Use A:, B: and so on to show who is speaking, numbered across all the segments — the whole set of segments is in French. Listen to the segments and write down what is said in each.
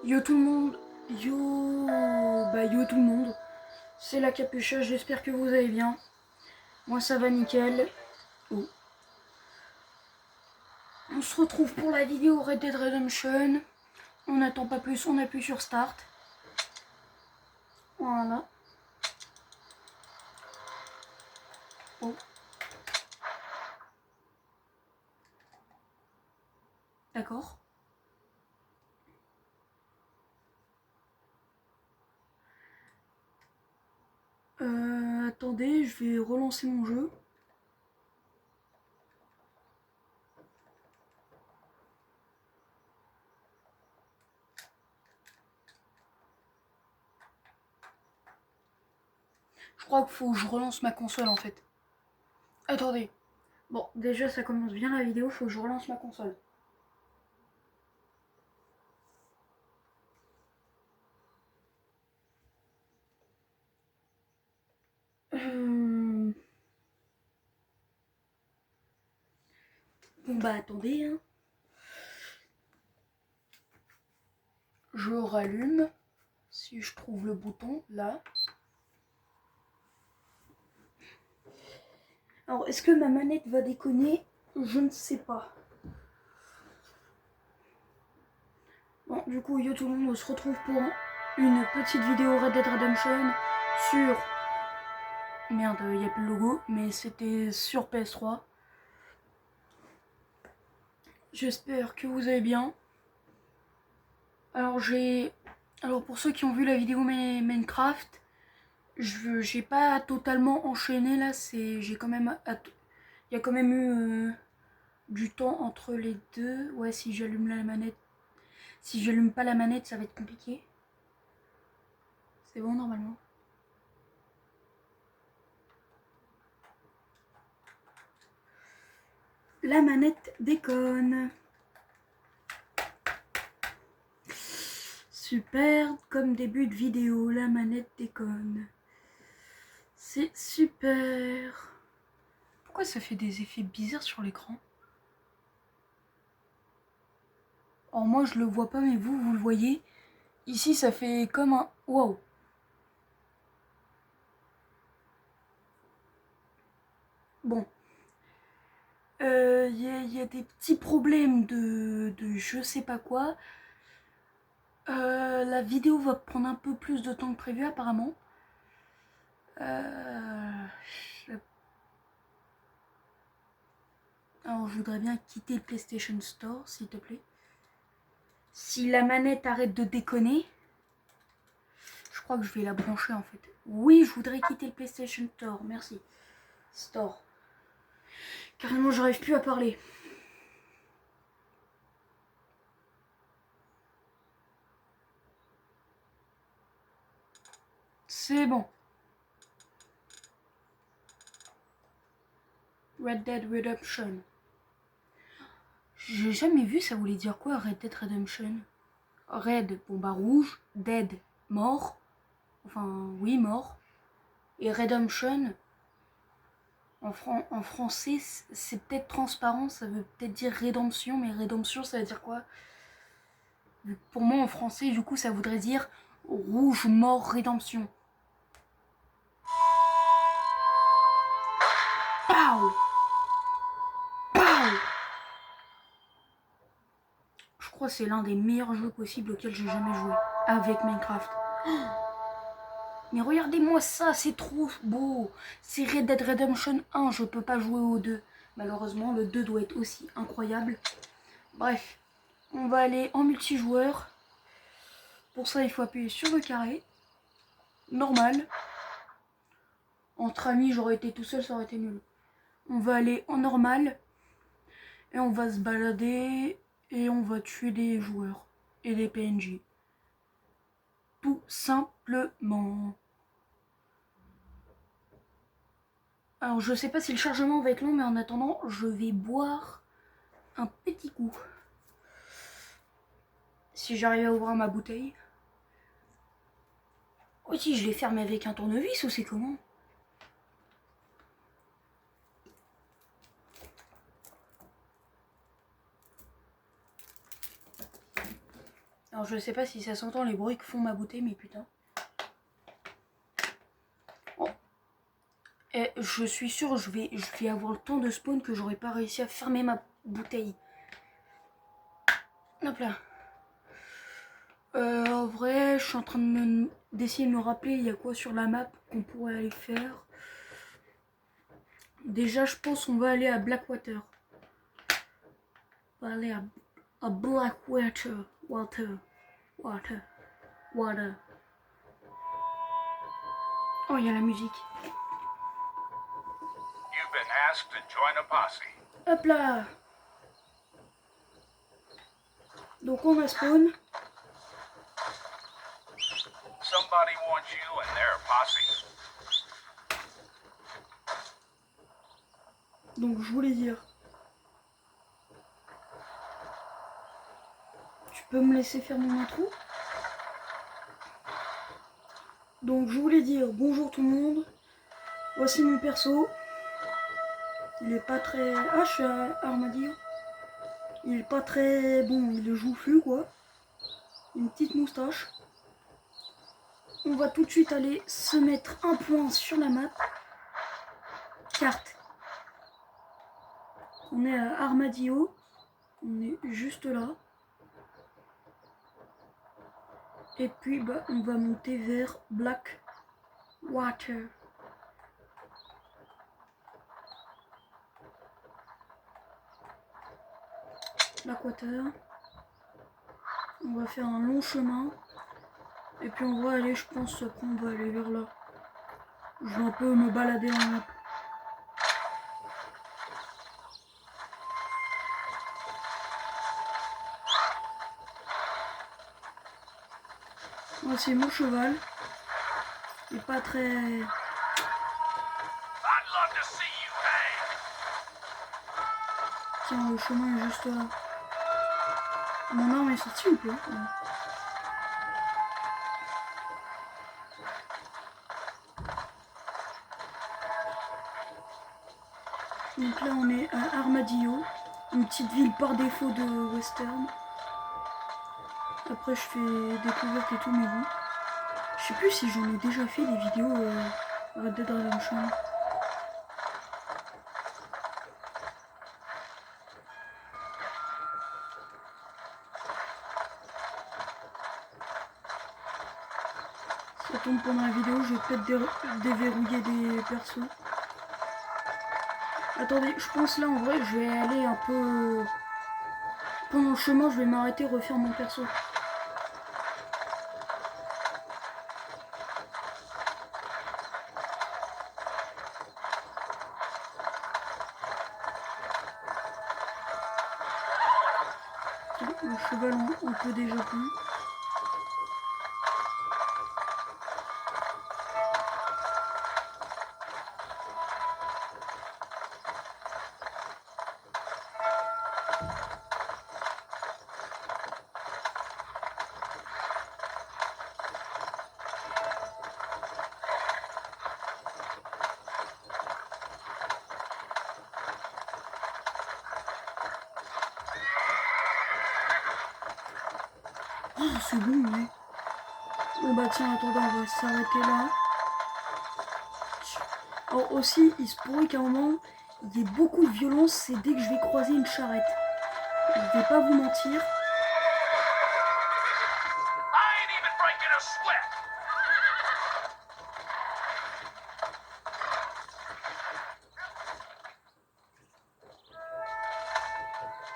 A: Yo tout le monde, yo tout le monde, c'est la Capucha, j'espère que vous allez bien. Moi ça va nickel. Oh. On se retrouve pour la vidéo Red Dead Redemption. On n'attend pas plus, on appuie sur Start. Voilà. Oh. D'accord. Attendez, je vais relancer mon jeu. Je crois qu'il faut que je relance ma console en fait. Attendez. Bon, déjà ça commence bien la vidéo, faut que je relance ma console. Bon bah attendez, hein. Je rallume. Si je trouve le bouton, là. Alors, est-ce que ma manette va déconner? Je ne sais pas. Bon, du coup, yo tout le monde, on se retrouve pour une petite vidéo Red Dead Redemption sur... Merde, il n'y a plus le logo, mais c'était sur PS3. J'espère que vous allez bien. Alors pour ceux qui ont vu la vidéo Minecraft, j'ai pas totalement enchaîné là, j'ai quand même... Il y a quand même eu du temps entre les deux. Ouais, si j'allume la manette... Si j'allume pas la manette, ça va être compliqué. C'est bon normalement. La manette déconne. Super, comme début de vidéo, la manette déconne. C'est super. Pourquoi ça fait des effets bizarres sur l'écran? Alors moi je le vois pas, mais vous le voyez. Ici ça fait comme un... Wow. Bon. Y a des petits problèmes de je sais pas quoi. La vidéo va prendre un peu plus de temps que prévu apparemment. Alors je voudrais bien quitter le PlayStation Store, s'il te plaît. Si la manette arrête de déconner, je crois que je vais la brancher en fait. Oui, je voudrais quitter le PlayStation Store, merci. Store. Carrément, j'arrive plus à parler. C'est bon. Red Dead Redemption. J'ai jamais vu ça voulait dire quoi Red Dead Redemption. Red, bon bah rouge, dead, mort. Enfin, oui, mort. Et Redemption, en français, c'est peut-être transparent, ça veut peut-être dire rédemption, mais rédemption, ça veut dire quoi? Pour moi, en français, du coup, ça voudrait dire rouge, mort, rédemption. Pow! Pow! Je crois que c'est l'un des meilleurs jeux possibles auxquels j'ai jamais joué. Avec Minecraft. Mais regardez-moi ça, c'est trop beau. C'est Red Dead Redemption 1, je peux pas jouer au 2. Malheureusement, le 2 doit être aussi incroyable. Bref, on va aller en multijoueur. Pour ça, il faut appuyer sur le carré. Normal. Entre amis, j'aurais été tout seul, ça aurait été nul. On va aller en normal. Et on va se balader. Et on va tuer des joueurs. Et des PNJ. Tout simplement. Alors je sais pas si le chargement va être long, mais en attendant, je vais boire un petit coup. Si j'arrive à ouvrir ma bouteille. Oh si, je l'ai fermé avec un tournevis ou c'est comment? Alors Alors je sais pas si ça s'entend les bruits que font ma bouteille, mais putain. Oh. Et je suis sûre je vais avoir le temps de spawn que j'aurais pas réussi à fermer ma bouteille. Hop là. En vrai, je suis en train d'essayer de me rappeler il y a quoi sur la map qu'on pourrait aller faire. Déjà, je pense qu'on va aller à Blackwater. On va aller à Blackwater. Water. Oh, il y a la musique.
B: You've been asked to join a posse.
A: Hop là. Donc on va spawn.
B: Somebody wants you and their posse.
A: Donc je voulais dire. Tu peux me laisser faire mon intro? Donc je voulais dire bonjour tout le monde. Voici mon perso. Il est pas très... Ah, je suis à Armadillo. Il est pas très... Bon, il est joufflu quoi. Une petite moustache. On va tout de suite aller se mettre un point sur la map. Carte. On est à Armadillo. On est juste là. Et puis bah, on va monter vers Blackwater. Blackwater. On va faire un long chemin. Et puis on va aller, je pense qu'on va aller vers là. Je vais un peu me balader en map. Voici mon cheval. Il est pas très...
B: I'd love to see you hang.
A: Tiens, le chemin est juste là. Mon arme est sortie ou pas? Donc là on est à Armadillo, une petite ville par défaut de western. Après je fais découverte et tout, mais bon. Je sais plus si j'en ai déjà fait des vidéos Red Dead Redemption. Ça tombe pendant la vidéo, je vais peut-être déverrouiller des persos. Attendez, je pense là en vrai je vais aller un peu... Pendant le chemin je vais m'arrêter refaire mon perso. Le cheval on peut déjà plus. Oh, c'est bon, ouais. Bon bah tiens, attendez, on va s'arrêter là. Alors aussi, il se pourrait qu'à un moment, il y ait beaucoup de violence, c'est dès que je vais croiser une charrette. Je vais pas vous mentir.
B: I ain't even breaking a sweat.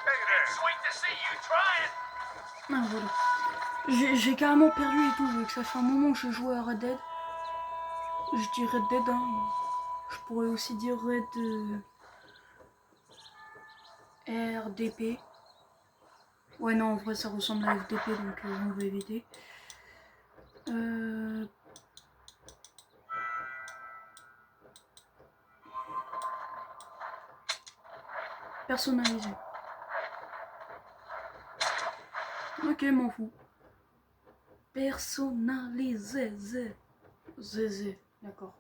B: Hey there. Sweet to see you trying.
A: Ah voilà. J'ai carrément perdu et tout, vu que ça fait un moment que je joue à Red Dead. Je dis Red Dead, hein. Je pourrais aussi dire Red RDP. Ouais non, en vrai ça ressemble à FDP, donc on va éviter. Personnalisé. Ok, m'en fous. Personnalisé. Zézé, d'accord.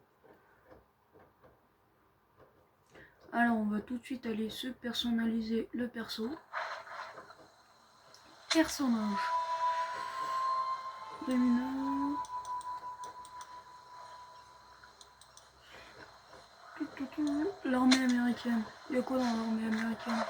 A: Alors on va tout de suite aller se personnaliser le perso. Personnage. Criminel. L'armée américaine. Il y a quoi dans l'armée américaine?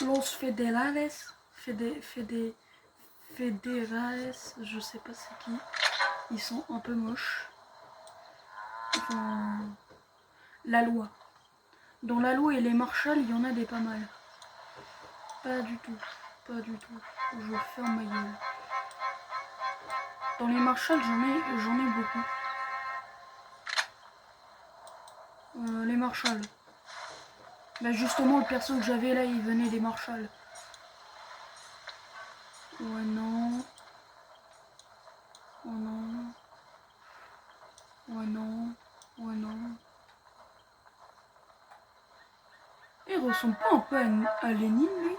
A: Los Federales. Federales. Je sais pas c'est qui. Ils sont un peu moches. Enfin, la loi. Dans la loi et les marshals, il y en a des pas mal. Pas du tout. Pas du tout. Je ferme ma gueule. Dans les marshals, j'en ai beaucoup. Les marshals. Bah justement, le perso que j'avais là, il venait des marshals. Ouais, non. Oh non. Ouais, non. Ouais, non. Il ressemble pas un peu à Lénine, lui?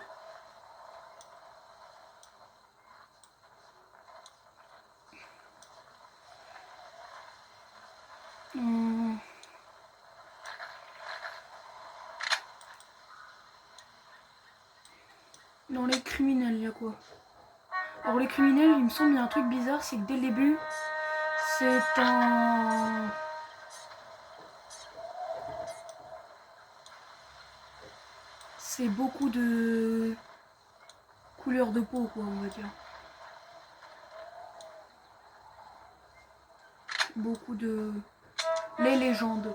A: Dans les criminels, il y a quoi? Alors les criminels, il me semble, il y a un truc bizarre, c'est que dès le début, c'est un... C'est beaucoup de couleurs de peau, quoi, on va dire. Beaucoup de... Les légendes.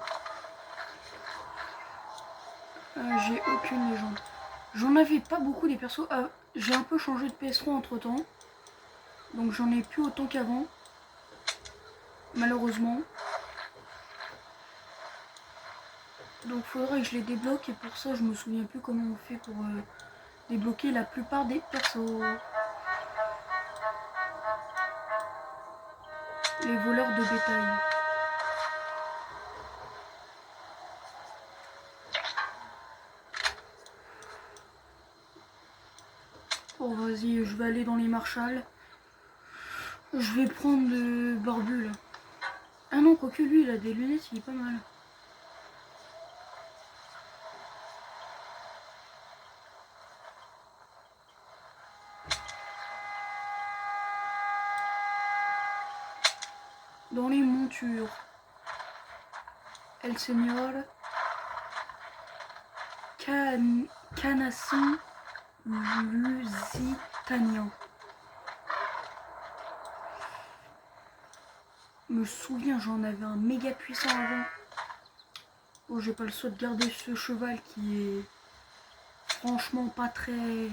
A: J'ai aucune légende. J'en avais pas beaucoup des persos. J'ai un peu changé de PS3 entre temps. Donc j'en ai plus autant qu'avant. Malheureusement. Donc faudrait que je les débloque et pour ça je me souviens plus comment on fait pour débloquer la plupart des persos. Les voleurs de bétail. Oh vas-y, je vais aller dans les marshals. Je vais prendre le barbu là. Ah non, quoique lui il a des lunettes, il est pas mal. Dans les montures. El Señor. Canasson Lusitanien. Je me souviens, j'en avais un méga puissant avant. Bon, j'ai pas le souhait de garder ce cheval qui est franchement pas très...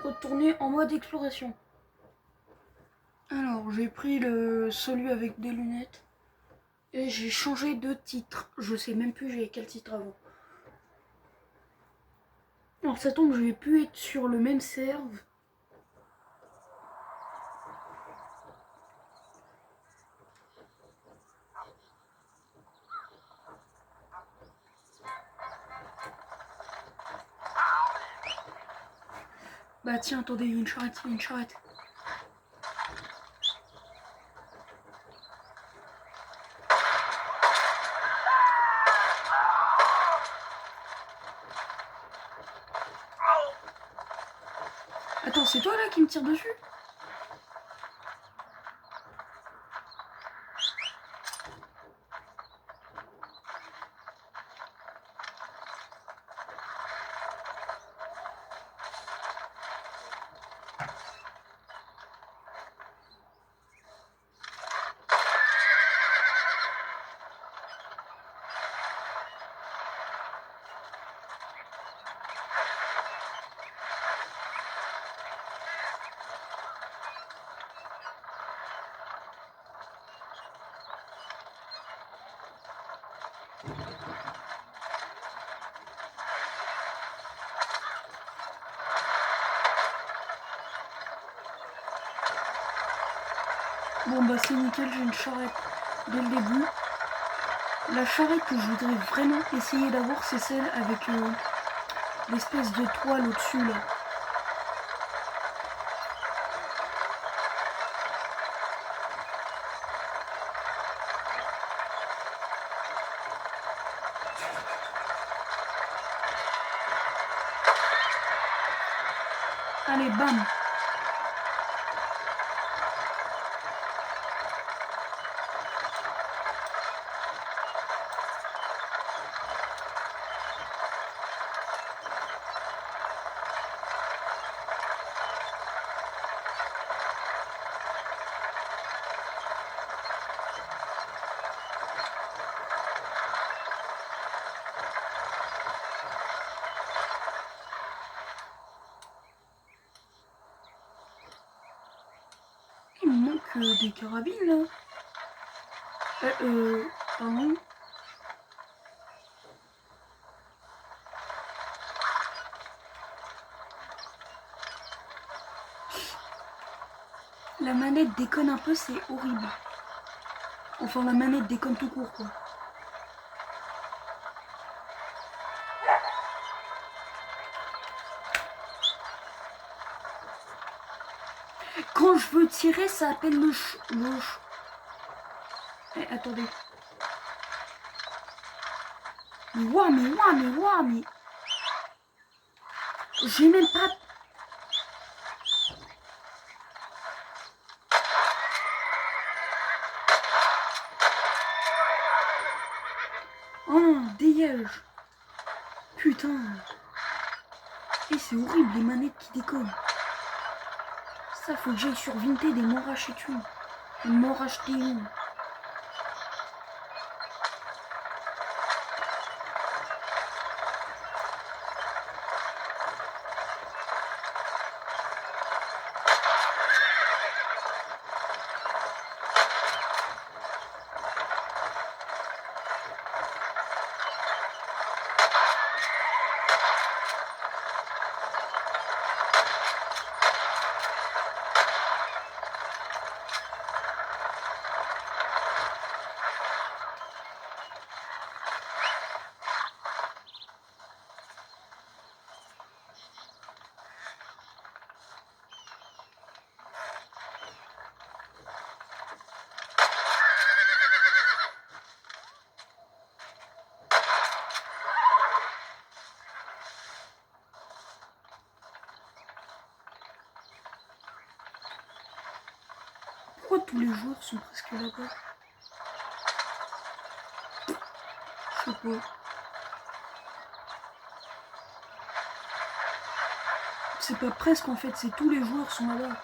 A: Retourner en mode exploration. Alors, j'ai pris celui avec des lunettes. Et j'ai changé de titre. Je sais même plus j'ai quel titre avant. Alors ça tombe, je vais plus être sur le même serve. Bah tiens, attendez, il y a une charrette, il y a une charrette. Attends, c'est toi là qui me tire dessus? Bon bah c'est nickel, j'ai une charrette dès le début. La charrette que je voudrais vraiment essayer d'avoir, c'est celle avec l'espèce de toile au-dessus là. Allez, bam! Il me manque des carabines là. Pardon. La manette déconne un peu, c'est horrible. Enfin, la manette déconne tout court, quoi. Quand je veux tirer, ça appelle le Eh, attendez. Mais ouah, mais ouah, mais ouah, mais... J'ai même pas... Oh non, dégage. Putain. Et c'est horrible, les manettes qui déconnent. Ça, faut que j'aille sur Vinted et m'en racheter une. Et m'en racheter une. Pourquoi tous les joueurs sont presque là-bas? Je sais pas. C'est pas presque en fait, c'est tous les joueurs sont là-bas.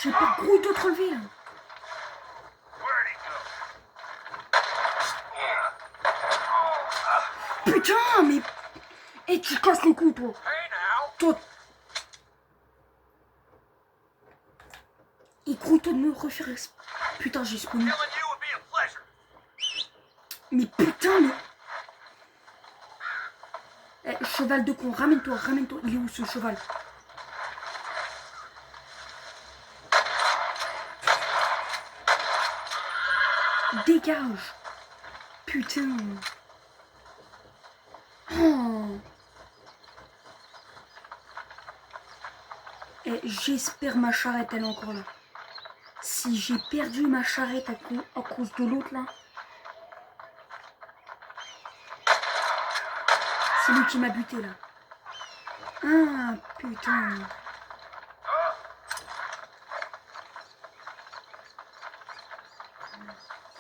A: J'ai pas gros de te relever là.
B: Where'd he go?
A: putain, mais... Et tu casses les coups, toi.
B: Hey now.
A: Toi... Écoute-toi de me refaire... Putain, j'ai spawné.
B: Killing you would be a pleasure.
A: Mais putain, mais... Eh, cheval de con, ramène-toi, ramène-toi. Il est où ce cheval? Dégage. Putain. Oh. Et j'espère ma charrette, elle est encore là. Si j'ai perdu ma charrette à cause de l'autre là... C'est lui qui m'a buté là. Ah putain.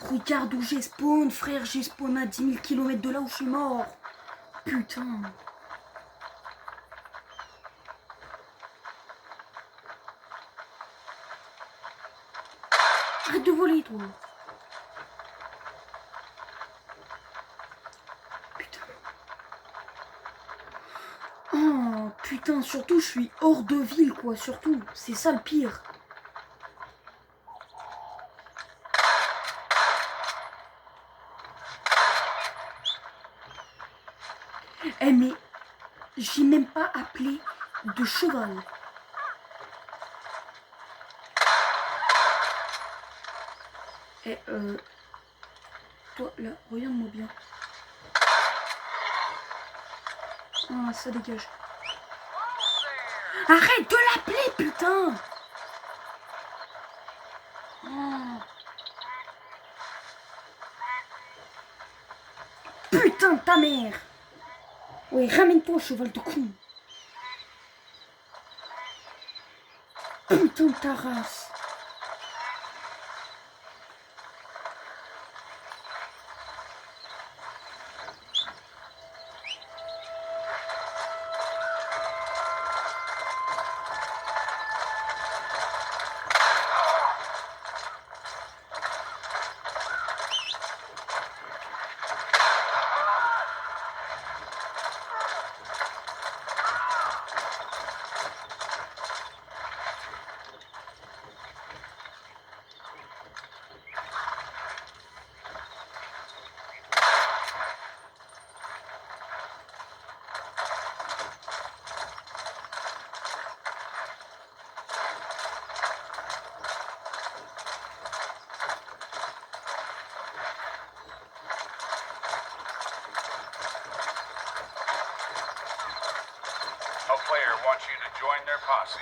A: Regarde où j'ai spawn, frère. J'ai spawn à 10 000 km de là où je suis mort. Putain. Arrête de voler, toi. Putain. Oh, putain, surtout, je suis hors de ville, quoi. Surtout, c'est ça le pire. Eh, mais j'ai même pas appelé de cheval. Eh, toi, là, regarde-moi bien. Ah, ça dégage. Arrête de l'appeler, putain! Oh. Putain de ta mère! Ouais, ramène-toi, cheval de con! Putain de ta race!
B: A player wants you to join their posse.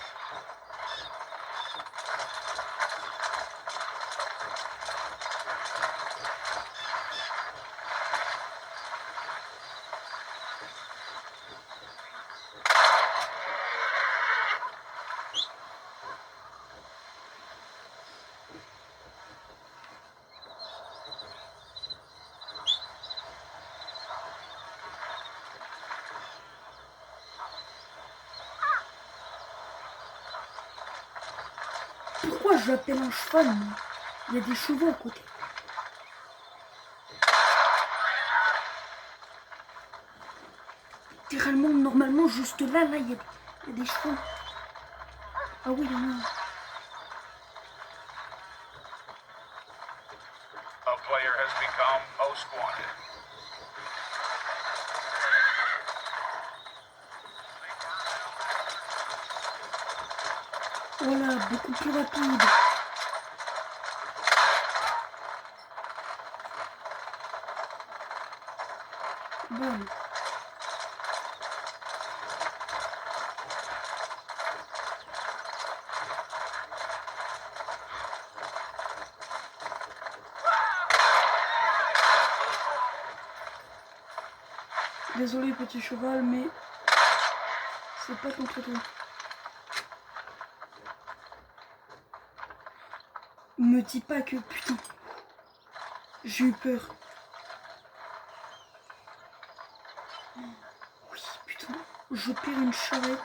A: Pourquoi je l'appelle un cheval, moi? Il y a des chevaux à côté. Littéralement, normalement, juste là, il y a des chevaux. Ah oui, il y en a.
B: A player has become most wanted.
A: Voilà, beaucoup plus rapide. Bon. Désolé, petit cheval, mais c'est pas contre toi. Me dis pas que, putain, j'ai eu peur. Oui, putain, je perds une charrette.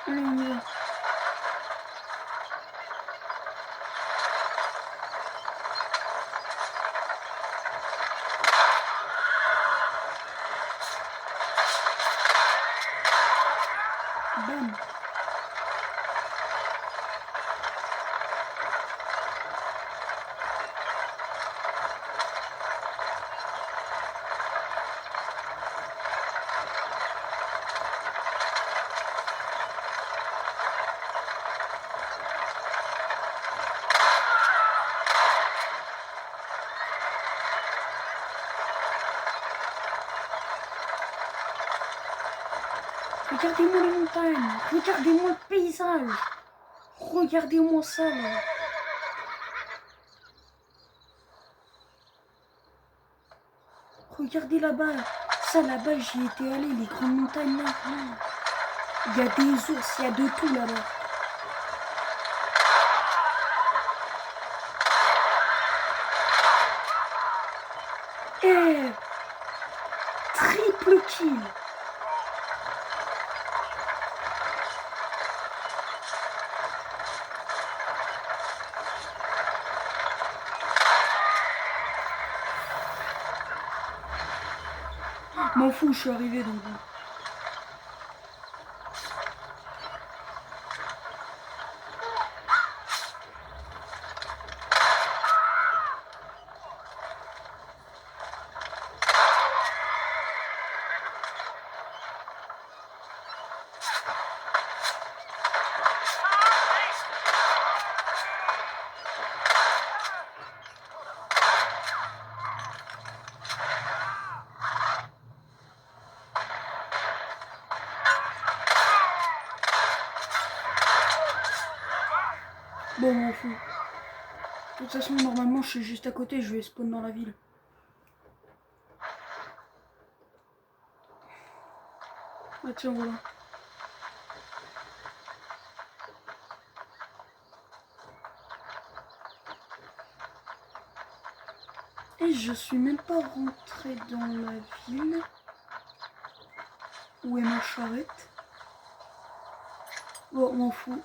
A: Allez, on y va. Regardez-moi les montagnes. Regardez-moi le paysage. Regardez-moi ça, là. Regardez là-bas. Ça, là-bas, j'y étais allé. Les grandes montagnes, là. Il y a des ours, il y a de tout, là-bas. Eh, triple kill. M'en fous, je suis arrivé donc. Bon, m'en fous. De toute façon, normalement, je suis juste à côté, je vais spawn dans la ville. Ah tiens, voilà. Et je suis même pas rentré dans la ville. Où est ma charrette? Bon, m'en fout.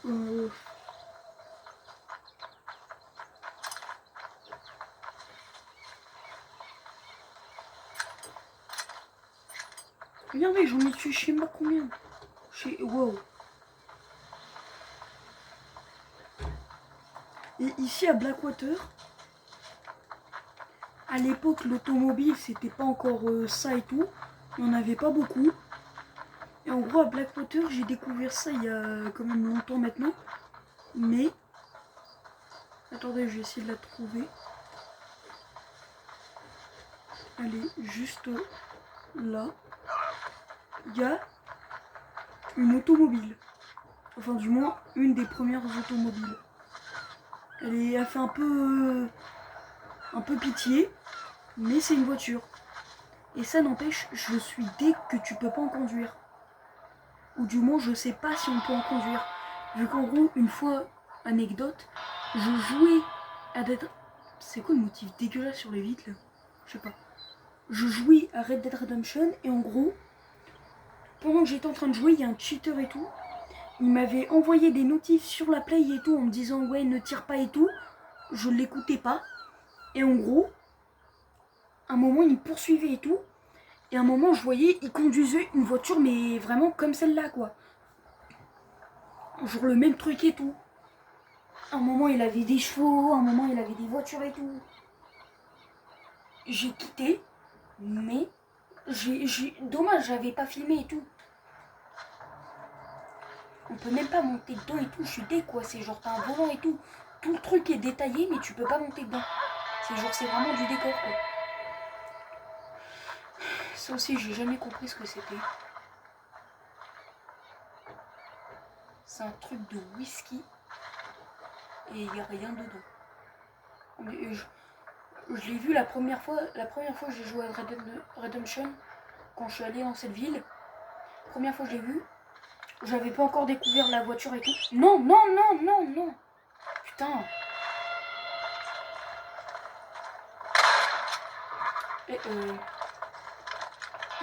A: Regardez, j'en ai tué je sais pas combien. Wow. Et ici à Blackwater, à l'époque l'automobile c'était pas encore ça et tout. Il n'y en avait pas beaucoup. Et en gros à Blackwater j'ai découvert ça il y a quand même longtemps maintenant. Mais... Attendez, je vais essayer de la trouver. Elle est juste là. Il y a une automobile. Enfin du moins une des premières automobiles. Elle fait un peu pitié, mais c'est une voiture. Et ça n'empêche, je suis dès que tu peux pas en conduire. Ou du moins je sais pas si on peut en conduire. Vu qu'en gros, une fois, anecdote, je jouais à Dead... C'est quoi le motif dégueulasse sur les vitres là? Je sais pas. Je jouais à Red Dead Redemption et en gros, pendant que j'étais en train de jouer, il y a un cheater et tout. Il m'avait envoyé des notifs sur la play et tout en me disant ouais ne tire pas et tout. Je l'écoutais pas. Et en gros, à un moment il me poursuivait et tout. Et à un moment je voyais il conduisait une voiture mais vraiment comme celle-là quoi. Genre le même truc et tout. À un moment il avait des chevaux, à un moment il avait des voitures et tout. J'ai quitté, mais dommage j'avais pas filmé et tout. On peut même pas monter dedans et tout, je suis dé quoi, c'est genre t'as un volant et tout. Tout le truc est détaillé mais tu peux pas monter dedans. C'est genre c'est vraiment du décor quoi. Ça aussi j'ai jamais compris ce que c'était. C'est un truc de whisky et il n'y a rien dedans. Mais je l'ai vu la première fois que j'ai joué à Red Dead Redemption, quand je suis allée dans cette ville. La première fois que je l'ai vu, j'avais pas encore découvert la voiture et tout. Non, non, non, non, non. Putain.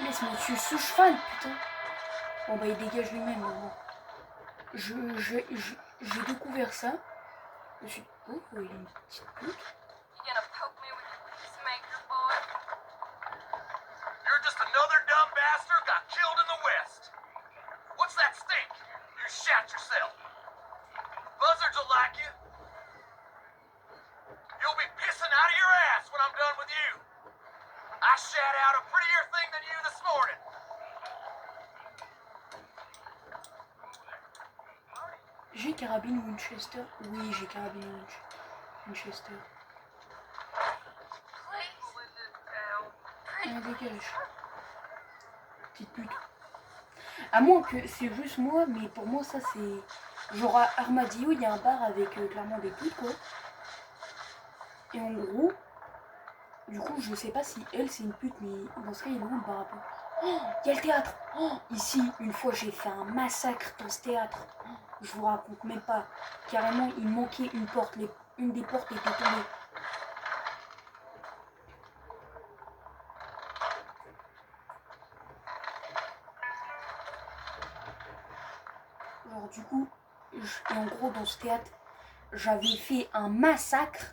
A: Laisse-moi tuer ce cheval, putain. Bon bah il dégage lui-même, bon. J'ai découvert ça. Je me suis dit, oh, il a une petite pute.
B: You're just another dumb bastard got killed in the West. What's that stink? You shat yourself. Buzzards will like you. You'll be pissing out of your ass when I'm done with you. I shat out a prettier thing than you this morning.
A: J'ai carabine Winchester. Oui, j'ai carabine Winchester. Ah, dégage. Petite pute. À moins que c'est juste moi, mais pour moi, ça c'est. Genre à Armadillo, il y a un bar avec clairement des putes, quoi. Et en gros, du coup, je sais pas si elle c'est une pute, mais dans ce cas, il est où le bar à pute? Oh, il y a le théâtre! Oh, ici, une fois, j'ai fait un massacre dans ce théâtre. Oh, je vous raconte même pas. Carrément, il manquait une porte. Une des portes était tombée. Genre, du coup, et en gros, dans ce théâtre, j'avais fait un massacre.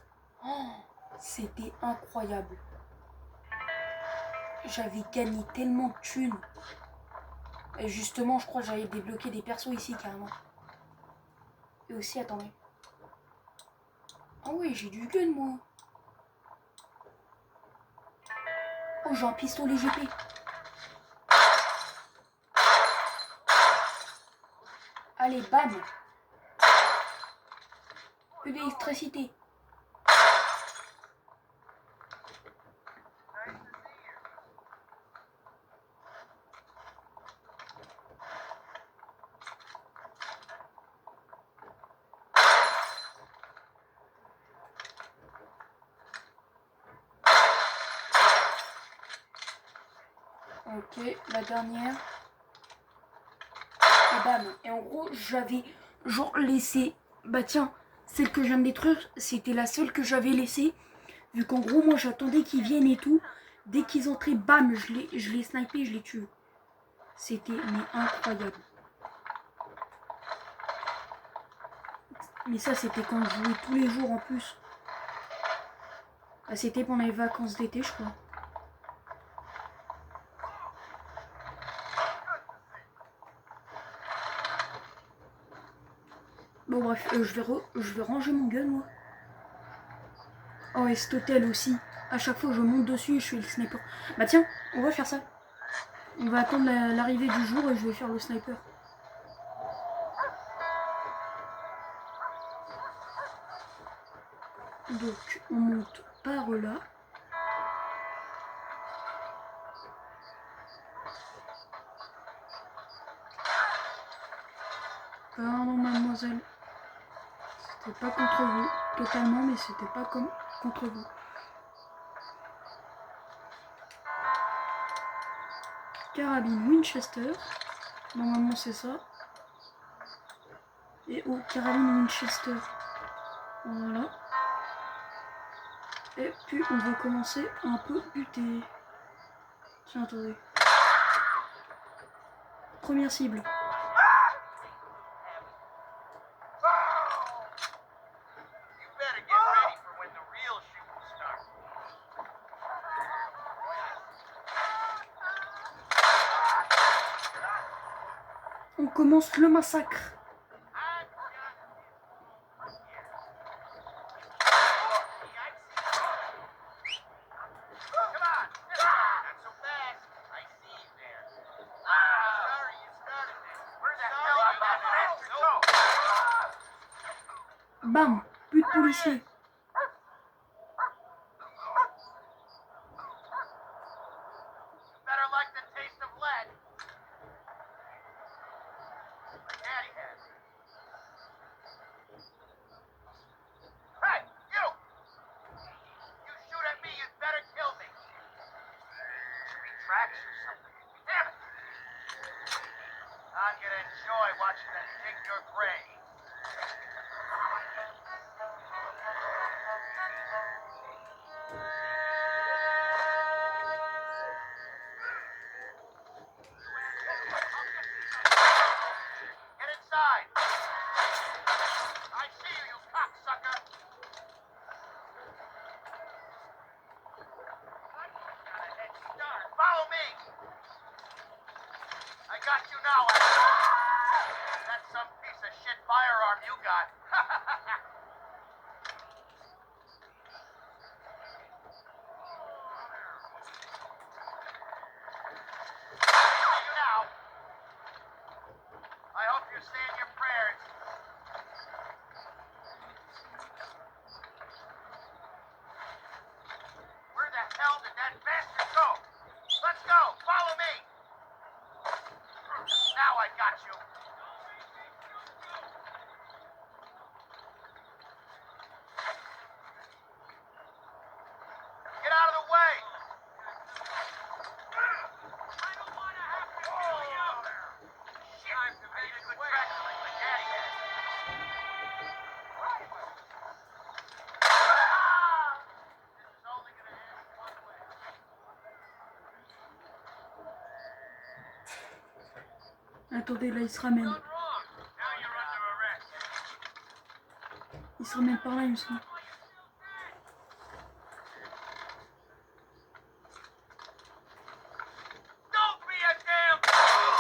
A: Oh, c'était incroyable. J'avais gagné tellement de thunes. Et justement, je crois que j'avais débloqué des persos ici, carrément. Et aussi, attendez. Ah oui, j'ai du gun, moi. Oh, j'ai un pistolet GP. Allez, bam. Plus d'électricité. Ok, la dernière. Et bam. Et en gros, j'avais genre laissé. Bah tiens, celle que je viens de détruire, c'était la seule que j'avais laissée. Vu qu'en gros, moi j'attendais qu'ils viennent et tout. Dès qu'ils entraient, bam, je les snipé, je les tué. C'était mais incroyable. Mais ça, c'était quand je jouais tous les jours en plus. Bah, c'était pendant les vacances d'été, je crois. Bon bref, je vais ranger mon gun, moi. Oh, et cet hôtel aussi. À chaque fois que je monte dessus, je fais le sniper. Bah tiens, on va faire ça. On va attendre l'arrivée du jour et je vais faire le sniper. Donc, on monte par là. Pardon, mademoiselle. C'était pas contre vous, totalement, mais c'était pas comme contre vous. Carabine Winchester. Normalement, c'est ça. Et oh, carabine Winchester. Voilà. Et puis, on va commencer un peu buter. Tiens, attendez. Première cible.
B: You better get ready for when the real shooting starts.
A: On commence le massacre.
B: Come on, not so fast. I see you there. Sorry you started this. Where the hell did that bastard go?
A: Bam, plus de policiers.
B: Better like the taste of lead. Daddy has. Hey, you! You shoot at me, you'd better kill me. Maybe tracks or something. Damn it! I'm gonna enjoy watching them dig your grave. Get inside! I see you, you cocksucker! Got a head start. Follow me! I got you now, That's some piece of shit firearm you got. See you now. I hope you say in your prayers. Where the hell did that bastard go? Let's go! Follow me!
A: Attendez, là, il se ramène.
B: Done wrong. Now you're under arrest.
A: Il se ramène par là, il me semble.
B: Don't be a damn fool!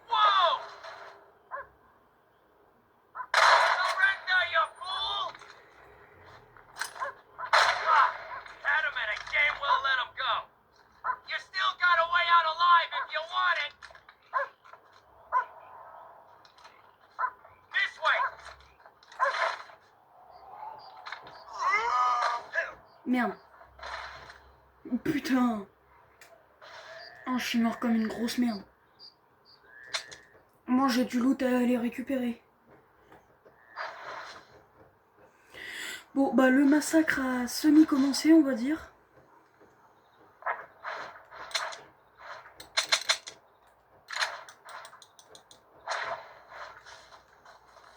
B: Whoa! Surrender, you fool! Ah, had him and I damn well let him go. You still got a way out alive if you want it. This way.
A: Merde. Putain. Oh, je suis mort comme une grosse merde. Moi, j'ai du loot à aller récupérer. Bon, bah, le massacre a semi-commencé, on va dire.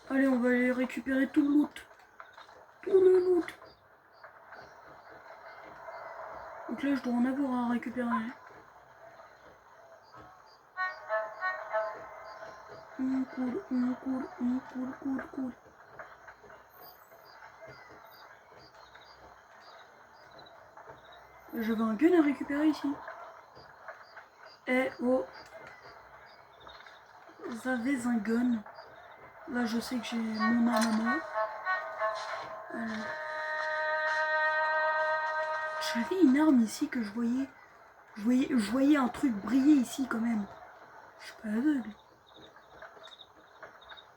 A: Allez, on va aller récupérer tout le loot. Tout le loot. Donc là, je dois en avoir à récupérer. Cool. J'avais un gun à récupérer ici. Eh oh. J'avais un gun. Là, je sais que j'ai mon arme à moi. J'avais une arme ici que je voyais. Je voyais un truc briller ici quand même. Je suis pas aveugle.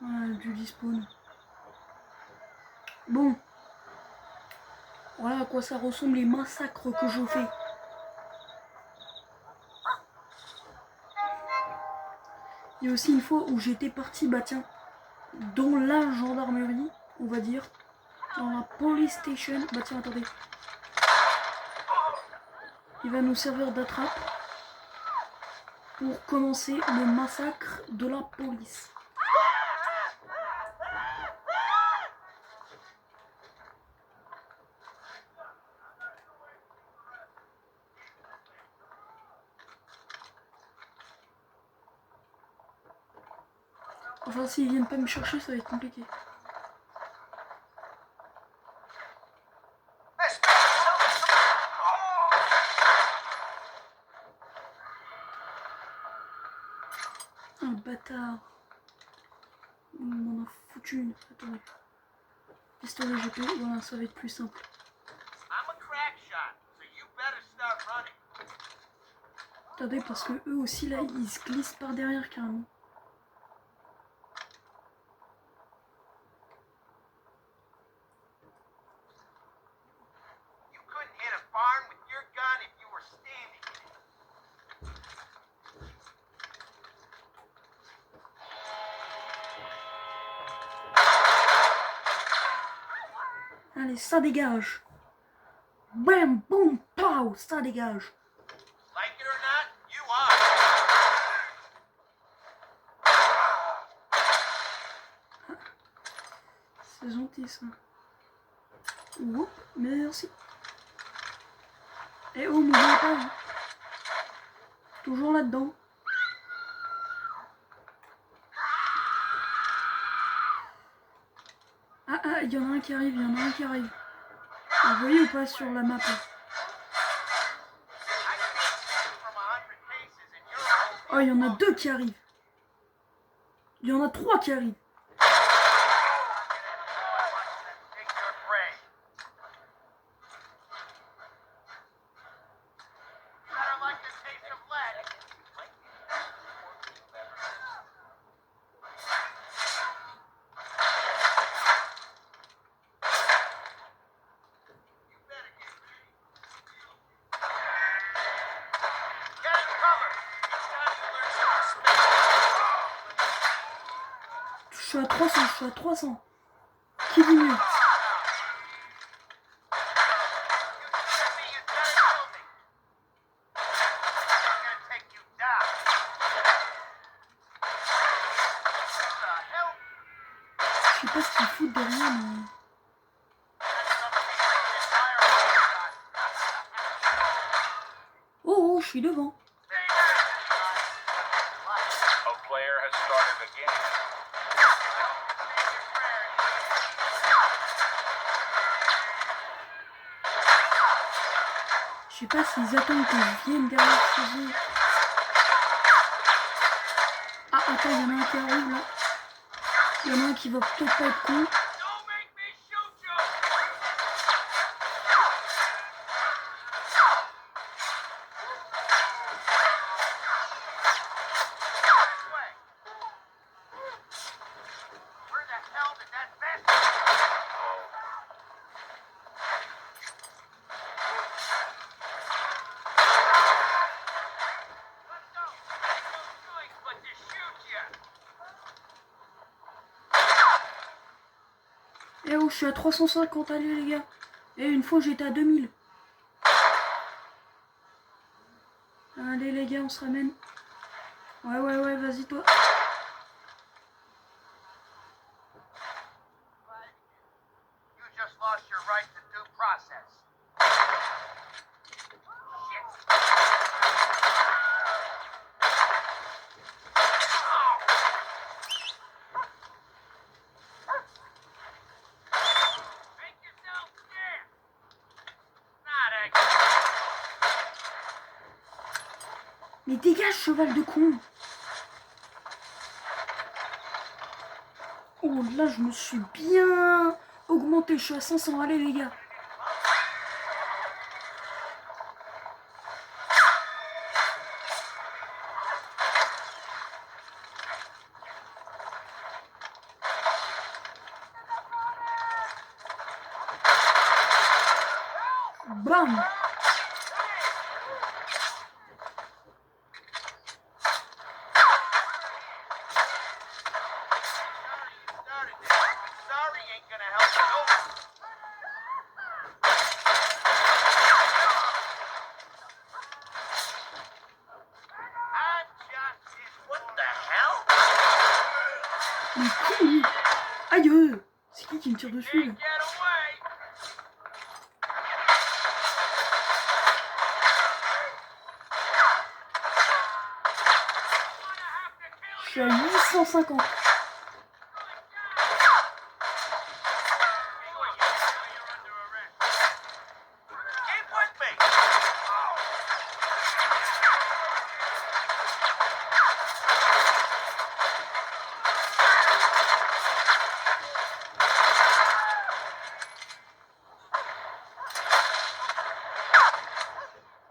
A: Voilà, du despawn. Bon. Voilà à quoi ça ressemble les massacres que je fais. Il y a aussi une fois où j'étais parti, bah tiens, dans la gendarmerie, on va dire. Dans la police station. Bah tiens, attendez. Il va nous servir d'attrape pour commencer le massacre de la police. Enfin, s'ils viennent pas me chercher, ça va être compliqué. Un bâtard. Il m'en a foutu une. Attendez. Pistolet GP, voilà, ça va être plus simple.
B: I'm a crack shot, so you better start running.
A: Attendez, parce que eux aussi, là, ils se glissent par derrière carrément.
B: You couldn't hit a barn with your gun if you were standing in it.
A: Allez, ça dégage. Bam, boum, pow, ça dégage.
B: Like it or not, you are.
A: C'est gentil ça. Oups, merci. Eh oh, m'oubliez pas. Hein. Toujours là-dedans. Ah, il y en a un qui arrive, Vous voyez ou pas sur la map?
B: I can see from 100 cases and you're
A: Oh, il y en a deux qui arrivent. Il y en a trois qui arrivent.
B: take your prey. Better like the taste of lead. You better get ready. Get in cover. It's time you learn some respect.
A: Je suis à 300. Qui dit mieux?
B: You shoot me, you better kill me. I'm gonna take you down. What the hell?
A: Je sais pas ce qu'ils foutent derrière, mais... Oh, je suis devant. Je sais pas s'ils attendent que je vienne derrière chez eux. Ah, attends, il y en a un qui arrive là. Il y en a un qui va peut-être pas être con.
B: Don't make me shoot you! This way. Where the hell did that vest go? Let's go. No choice but to shoot you.
A: Eh oh, je suis à 350, allez les gars. Et une fois j'étais à 2000. Allez les gars, on se ramène. Ouais, vas-y toi.
B: You just lost your right to due process. Shit. Make yourself scarce. Not again.
A: Mais dégage, cheval de con. Oh là, je me suis bien augmenté. Je suis à 500. Allez les gars. Bam.
B: Started this. Sorry ain't gonna help you over. I'm just his what the hell?
A: Mais qui? Aïe. C'est qui me tire dessus là?
B: Can't get away.
A: Je suis à 850.
B: Keep with me.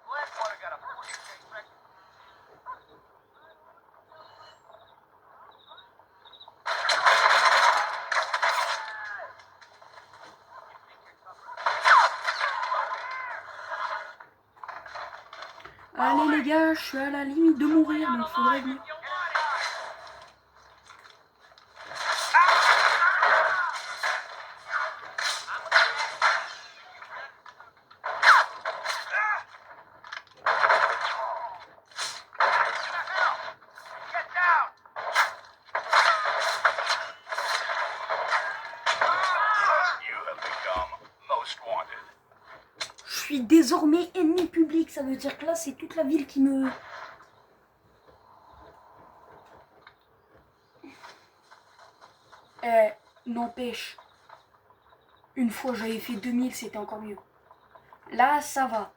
B: Glenn would have got a police chase record.
A: Allez les gars, je suis à la limite de mourir, donc faudrait que...
B: Get down!
C: You have become most wanted.
A: Je suis désormais ennemi public, ça veut dire que là c'est toute la ville qui me... N'empêche, une fois j'avais fait 2000, c'était encore mieux. Là ça va.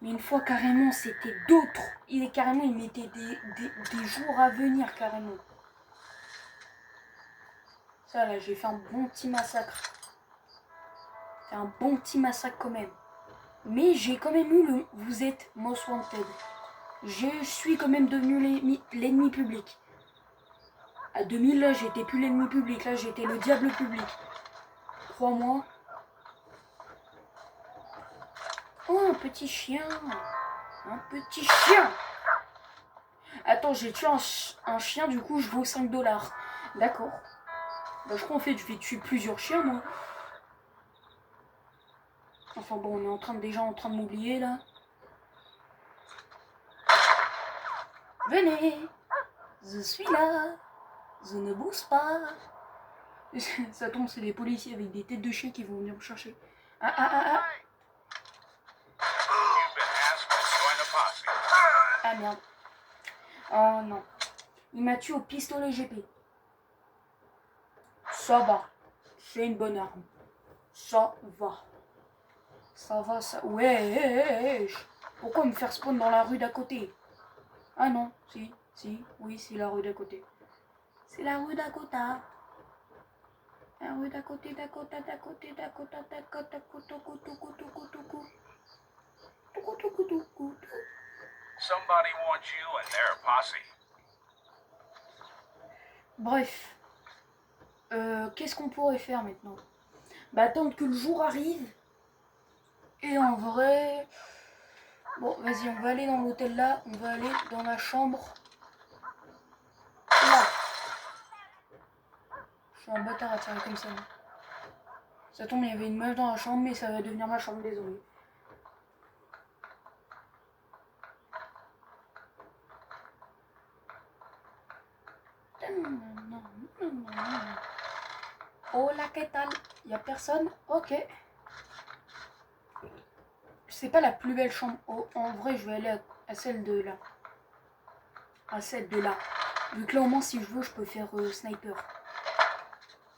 A: Mais une fois carrément c'était d'autres. Il mettait des jours à venir carrément. Ça là, j'ai fait un bon petit massacre. C'est un bon petit massacre quand même. Mais j'ai quand même eu le vous êtes most wanted. Je suis quand même devenu l'ennemi public. À 2000 là j'étais plus l'ennemi public, là j'étais le diable public. Crois-moi. Oh un petit chien. Un petit chien. Attends, j'ai tué un chien, du coup je vaux 5 $. D'accord. Bah je crois en fait je vais tuer plusieurs chiens moi. Enfin bon, on est déjà en train de m'oublier là. Venez, je suis là, je ne bouge pas. Ça tombe, c'est des policiers avec des têtes de chiens qui vont venir me chercher. Ah.
C: You've been asked to join a posse.
A: Ah merde. Oh non. Il m'a tué au pistolet GP. Ça va. C'est une bonne arme. Ça va. Ça va, ça... Ouais, pourquoi me faire spawn dans la rue d'à côté? Ah non, si, oui, c'est la rue d'à côté. C'est la rue d'à côté. La rue d'à côté, d'à côté, d'à côté, d'à côté, d'à côté,
C: Somebody wants you and they're a posse.
A: Bref. Qu'est-ce qu'on pourrait faire maintenant? Bah attendre que le jour arrive. Et en vrai... Bon, vas-y, on va aller dans l'hôtel là. On va aller dans la chambre. Là. Je suis un bâtard à tirer comme ça. Ça tombe, il y avait une meuf dans la chambre, mais ça va devenir ma chambre, désolé. Oh la qu'est-ce que y a personne? Ok. C'est pas la plus belle chambre. Oh, en vrai, je vais aller à celle de là. À celle de là. Vu que là, au moins, si je veux, je peux faire sniper.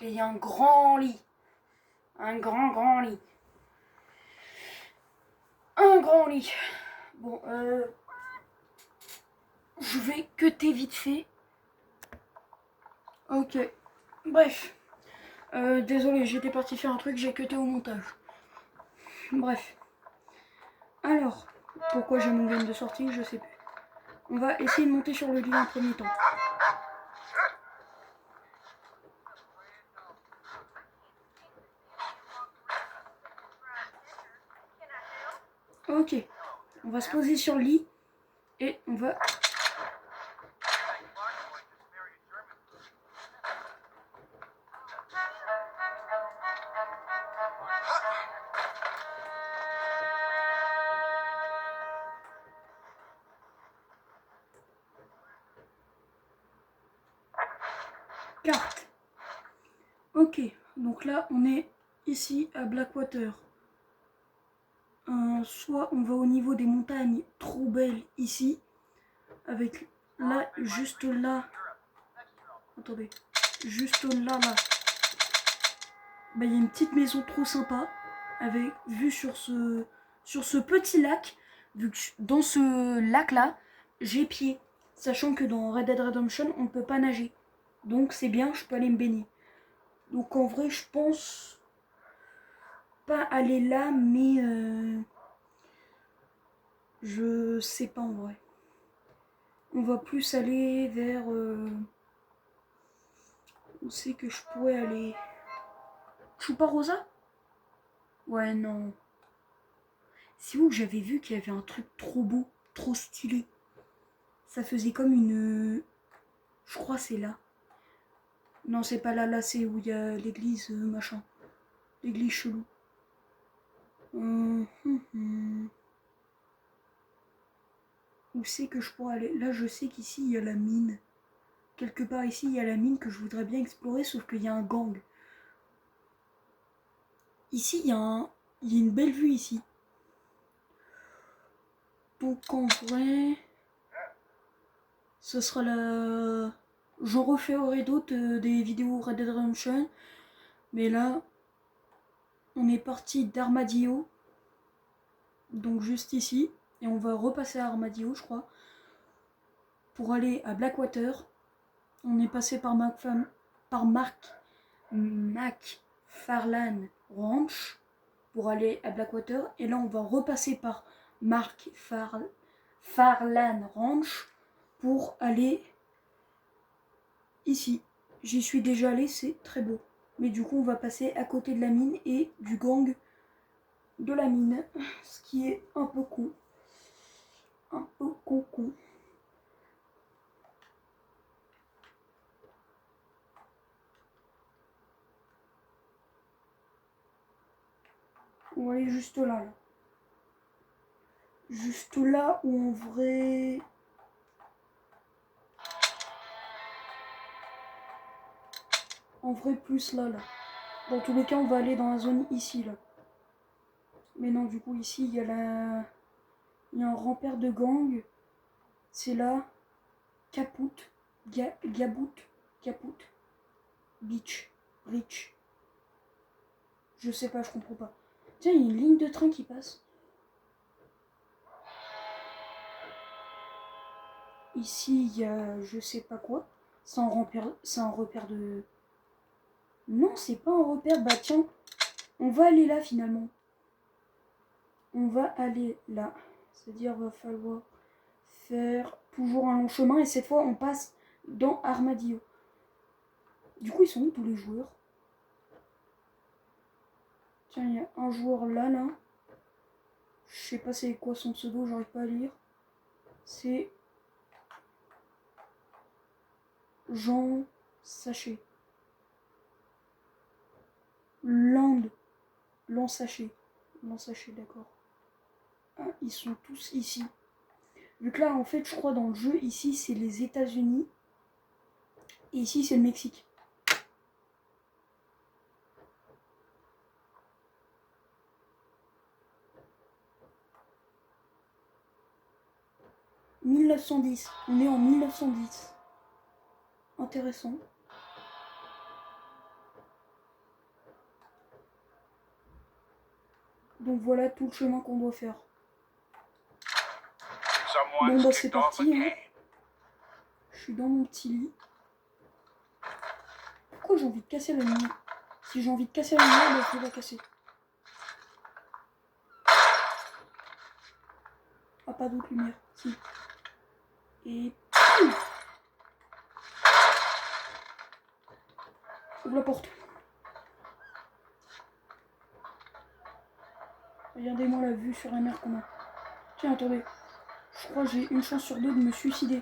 A: Et il y a un grand lit. Un grand lit. Un grand lit. Bon, je vais cutter vite fait. Ok. Bref. Désolé, j'étais parti faire un truc, j'ai cuté au montage. Bref. Alors, pourquoi j'ai mon gun de sortie, je sais plus. On va essayer de monter sur le lit en premier temps. Ok. On va se poser sur le lit. Et on va... Carte. Ok, donc là on est ici à Blackwater. Soit on va au niveau des montagnes trop belles ici, avec là, juste là, attendez, juste là, bah, il y a une petite maison trop sympa, avec vue sur ce petit lac, vu que dans ce lac là, j'ai pied, sachant que dans Red Dead Redemption on ne peut pas nager, donc c'est bien, je peux aller me baigner. Donc en vrai je pense pas aller là, mais je sais pas en vrai. On va plus aller vers... Où c'est que je pourrais aller? Chuparosa? Ouais, non. C'est où que j'avais vu qu'il y avait un truc trop beau, trop stylé. Ça faisait comme une... Je crois c'est là. Non, c'est pas là, là c'est où il y a l'église, machin. L'église chelou. Où c'est que je pourrais aller? Là, je sais qu'ici, il y a la mine. Quelque part ici, il y a la mine que je voudrais bien explorer, sauf qu'il y a un gang. Ici, il y a une belle vue ici. Donc en vrai, ce sera la... Je referai d'autres des vidéos Red Dead Redemption. Mais là, on est parti d'Armadillo. Donc juste ici. Et on va repasser à Armadillo, je crois. Pour aller à Blackwater. On est passé par McFarlane Ranch. Pour aller à Blackwater. Et là, on va repasser par McFarlane Ranch. Pour aller ici. J'y suis déjà allé, c'est très beau. Mais du coup, on va passer à côté de la mine et du gang de la mine. Ce qui est un peu con. Un peu con. On va aller juste là. Juste là où en vrai... En vrai, plus là. Dans tous les cas, on va aller dans la zone ici, là. Mais non, du coup, ici, il y a il y a un rempart de gang. C'est là. Caput. Caput. Beach. Rich. Je sais pas, je comprends pas. Tiens, il y a une ligne de train qui passe. Ici, il y a je sais pas quoi. C'est un repère de... Non, c'est pas un repère. Bah tiens, on va aller là finalement. On va aller là. C'est-à-dire, va falloir faire toujours un long chemin. Et cette fois, on passe dans Armadillo. Du coup, ils sont où tous les joueurs? Tiens, il y a un joueur là. Je sais pas c'est quoi son pseudo, j'arrive pas à lire. C'est Jean Sachet. Land Sachet. D'accord. Ah, ils sont tous ici. Vu que là, en fait, je crois dans le jeu, ici, c'est les États-Unis. Et ici, c'est le Mexique. « 1910. On est en 1910. Intéressant. Donc voilà tout le chemin qu'on doit faire. Bon bah c'est parti. Hein. Je suis dans mon petit lit. Pourquoi j'ai envie de casser la lumière? Si j'ai envie de casser la lumière, bah, je vais la casser. Ah, pas d'autre lumière. Si. Et... Ouvre la porte. Regardez-moi la vue sur la mer qu'on a. Tiens, attendez. Je crois que j'ai une chance sur deux de me suicider.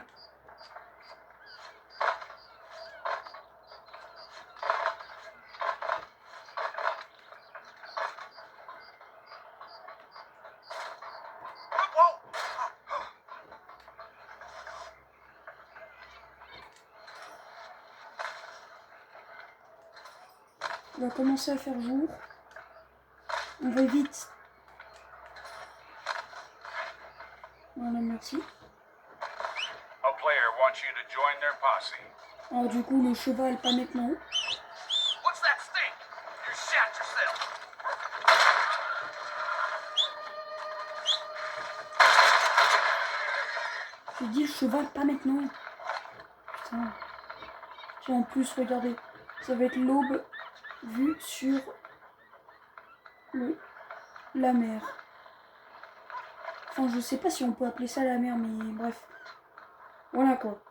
A: On va commencer à faire jour. On va vite. Voilà, merci.
C: A player wants you to join their posse.
A: Alors du coup, le cheval, pas maintenant.
B: What's that stink? You shat yourself.
A: J'ai dit le cheval, pas maintenant. Putain. Tiens, en plus, regardez. Ça va être l'aube vue sur la mer. Enfin, je sais pas si on peut appeler ça la mer, mais bref. Voilà quoi.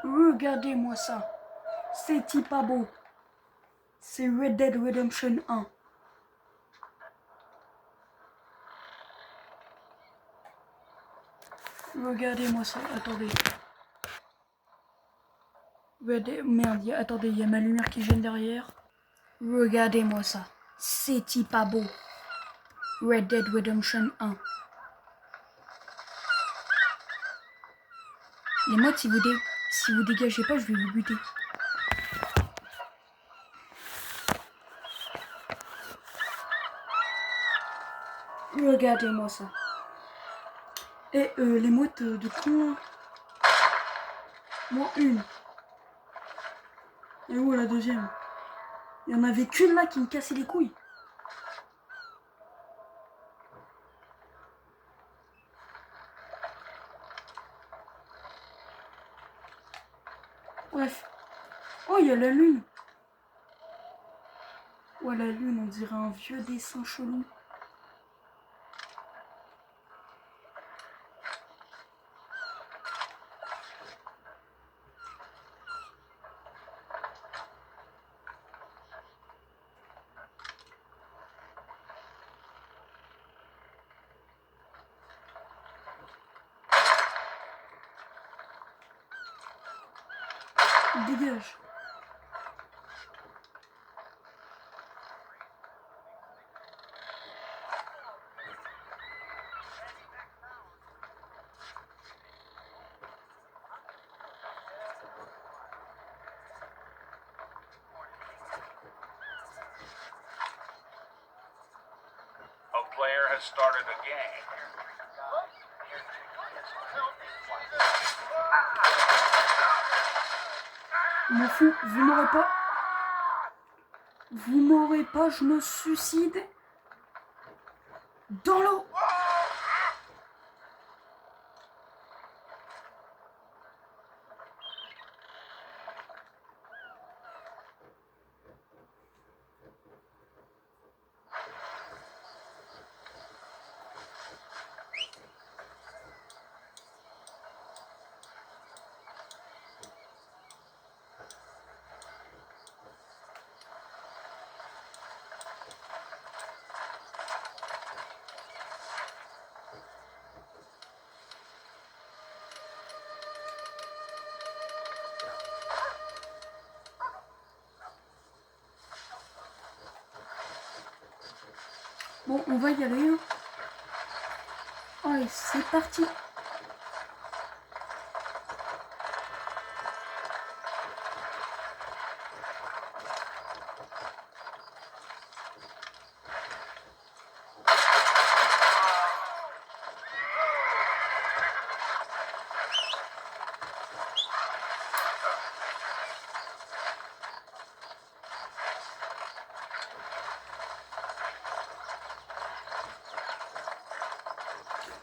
A: Regardez-moi ça. C'est pas beau. C'est Red Dead Redemption 1. Regardez-moi ça. Attendez. Merde, attendez, il y a ma lumière qui gêne derrière. Regardez-moi ça. C'est pas beau. Red Dead Redemption 1. Les modes, si vous dégagez pas, je vais vous buter. Regardez-moi ça. Et les mouettes de con. Moi, une. Et où la deuxième? Il y en avait qu'une là qui me cassait les couilles. Bref. Oh, il y a la lune. Ouais, la lune, on dirait un vieux dessin chelou. Dégage.
C: A has started a gang.
A: M'en fous, vous m'aurez pas. Vous m'aurez pas, je me suicide. Dans l'eau. Bon, on va y aller. Hein. Allez, c'est parti.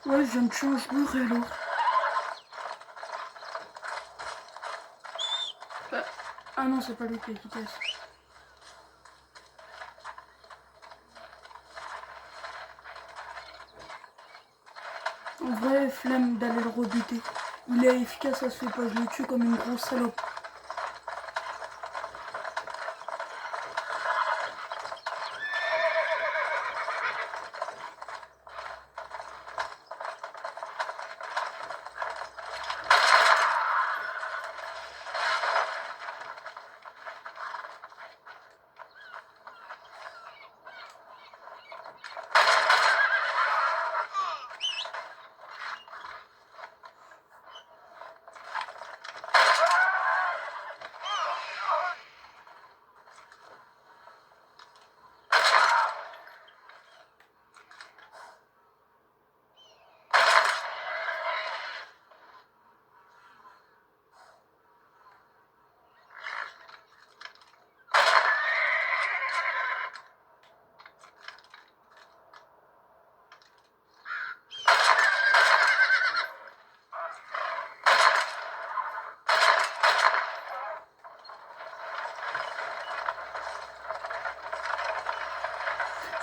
A: Ouais, je viens de changer alors. Ah non, c'est pas lui qui a quitté. En vrai, flemme d'aller le rebuter. Il est efficace, ça se fait pas. Je le tue comme une grosse salope.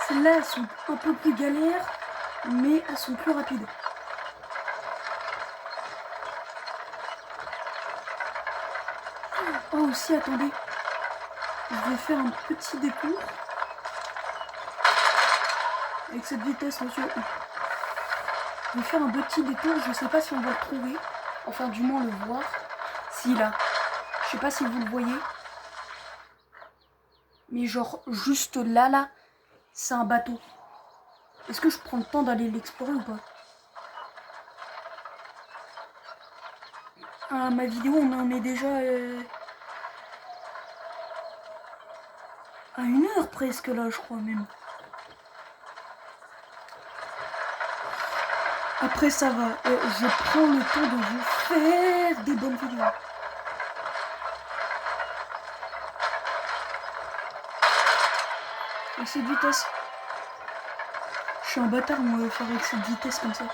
A: Celles-là, elles sont un peu plus galères, mais elles sont plus rapides. Oh aussi, attendez. Je vais faire un petit détour. Avec cette vitesse, monsieur. Je vais faire un petit détour, je sais pas si on va le trouver. Enfin, du moins le voir. Si, là. Je sais pas si vous le voyez. Mais genre, juste là, c'est un bateau. Est-ce que je prends le temps d'aller l'explorer ou pas? Ah, ma vidéo, on en est déjà à 1 heure presque là, je crois même. Après, ça va. Je prends le temps de vous faire des bonnes vidéos. À cette vitesse. Je suis un bâtard, moi, faire avec cette vitesse comme ça.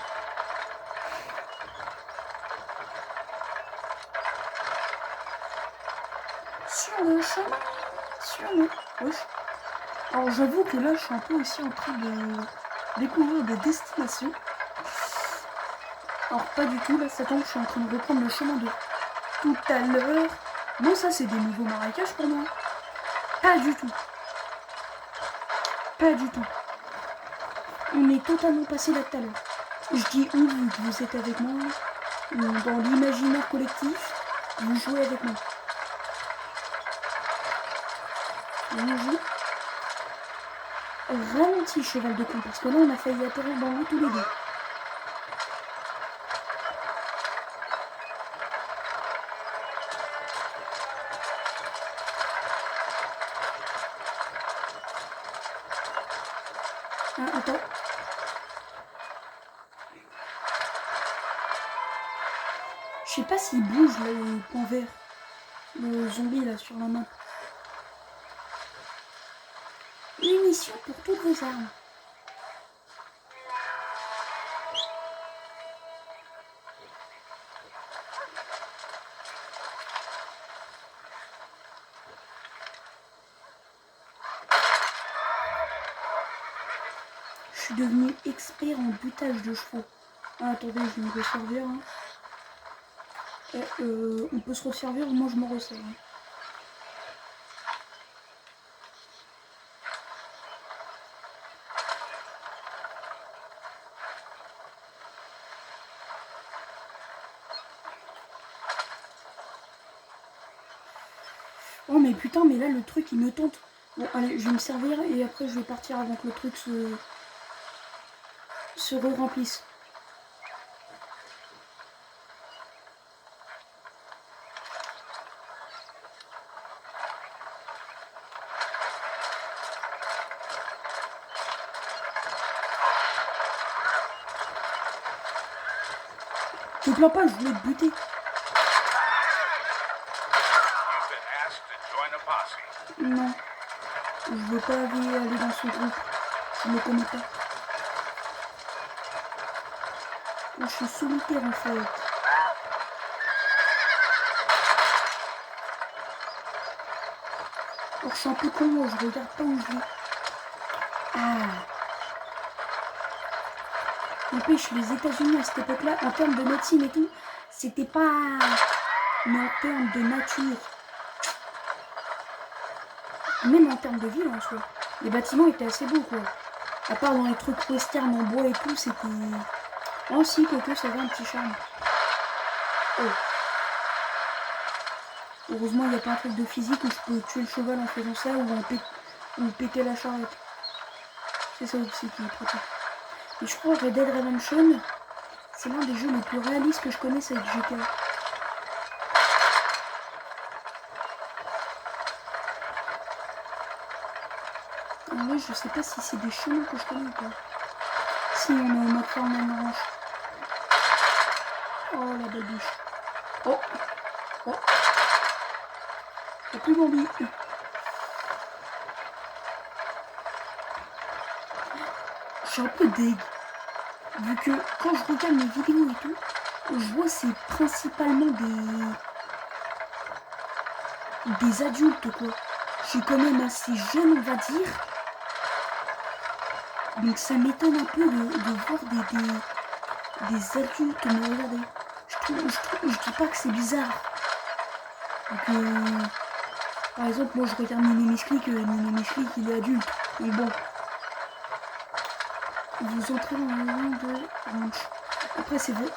A: Sur le chemin, sur le... Oui. Alors j'avoue que là, je suis un peu aussi en train de découvrir des destinations. Alors pas du tout, là, ça tombe, je suis en train de reprendre le chemin de tout à l'heure. Non, ça, c'est des nouveaux marécages pour moi. Pas du tout. Pas du tout. On est totalement passé là tout à l'heure. Je dis on, vu que vous êtes avec moi, dans l'imaginaire collectif, vous jouez avec moi. On joue. Ralenti, cheval de con, parce que là, on a failli atterrir dans l'eau tous les deux. Ah, attends. Je sais pas s'il bouge le point vert. Le zombie là sur la map. Munitions pour toutes vos armes. Je suis devenu expert en butage de chevaux. Ah, attendez, je vais me resservir. Hein. On peut se resservir, moi je me resserre. Hein. Oh mais putain, mais là le truc il me tente. Bon allez, je vais me servir et après je vais partir avant que le truc se re-remplisse. Te plains pas, je voulais te buter.
C: You've been asked to join a posse.
A: Non, je veux pas aller dans ce groupe. Je me connais pas. Moi, je suis solitaire en fait. Alors, je suis un peu con, moi, je regarde pas où je vais. Ah. N'empêche, les États-Unis à cette époque-là, en termes de médecine et tout, c'était pas. Mais en termes de nature. Même en termes de ville en soi. Les bâtiments étaient assez beaux quoi. À part dans les trucs western en bois et tout, c'était. Oh si, quoique ça avait un petit charme. Oh. Heureusement, il n'y a pas un truc de physique où je peux tuer le cheval en faisant ça ou péter la charrette. C'est ça aussi qui est pratique. Et je crois que Red Dead Redemption, c'est l'un des jeux les plus réalistes que je connaisse avec GTA. En vrai, je sais pas si c'est des chemins que je connais ou pas. Si, on est au McFarlane Ranch. Oh la belle biche. Oh. Oh. Y'a plus Bambi. Je suis un peu deg. Vu que quand je regarde mes vidéos et tout, je vois c'est principalement des adultes quoi. Je suis quand même assez jeune on va dire. Donc ça m'étonne un peu de voir des adultes me regarder. Je dis pas que c'est bizarre. Donc, par exemple, moi je regarde Mini Misclick, il est adulte. Mais bon. Vous entrez dans le monde de ranch. Après c'est vrai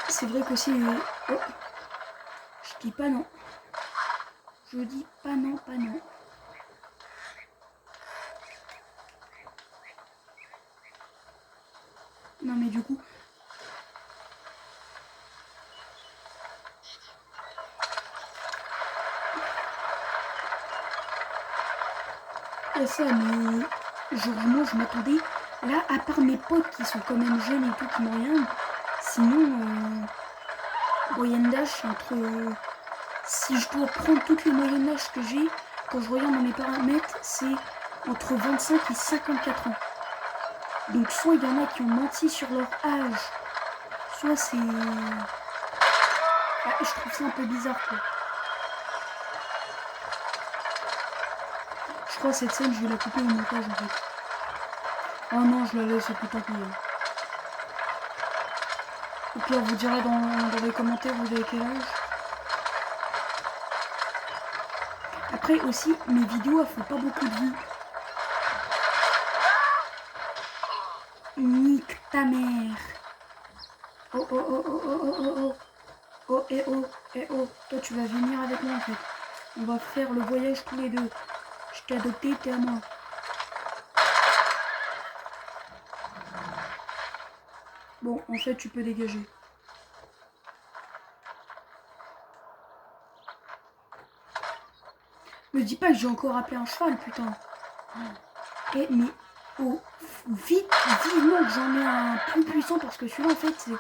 A: qu'aussi. Oh. Je dis pas non. Je dis pas non, pas non. Non mais du coup. Et ça mais. Genre moi je m'attendais. Là, à part mes potes qui sont quand même jeunes et tout, qui me regardent, sinon, moyenne d'âge, entre. Si je dois prendre toutes les moyennes d'âge que j'ai, quand je regarde dans mes paramètres, c'est entre 25 et 54 ans. Donc, soit il y en a qui ont menti sur leur âge, soit c'est. Ah, je trouve ça un peu bizarre, quoi. Je crois que cette scène, je vais la couper au montage, en fait. Oh non, je la laisse, c'est plus tant pis. Au pire, vous direz dans les commentaires, vous avez quel âge. Après aussi, mes vidéos, elles font pas beaucoup de vues. Nique ta mère. Oh, oh, oh, oh, oh, oh, oh, oh. Oh, eh oh, eh oh. Toi, tu vas venir avec moi, en fait. On va faire le voyage tous les deux. Je t'ai adopté, t'es à moi. Bon, en fait, tu peux dégager. Me dis pas que j'ai encore appelé un cheval, putain. Eh, mais oh, vivement que j'en ai un plus puissant parce que celui-là, en fait,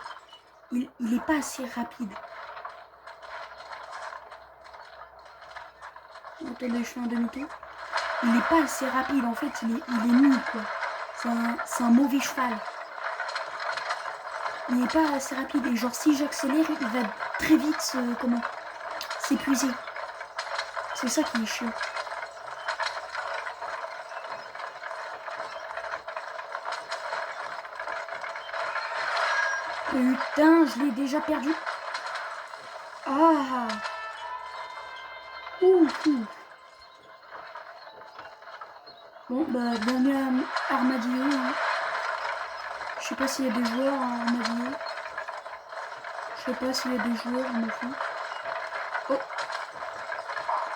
A: il est pas assez rapide. Attendez, je fais un demi-tour. Il n'est pas assez rapide, en fait, il est nul, quoi. C'est un mauvais cheval. Il n'est pas assez rapide, et genre, si j'accélère, il va très vite s'épuiser. C'est ça qui est chiant. Putain, je l'ai déjà perdu. Ah. Ouf. Bon, bah, bienvenue à Armadillo. Hein. Je sais pas s'il y a des joueurs à Armadillo. Je sais pas s'il y a des joueurs, je m'en fous. Oh.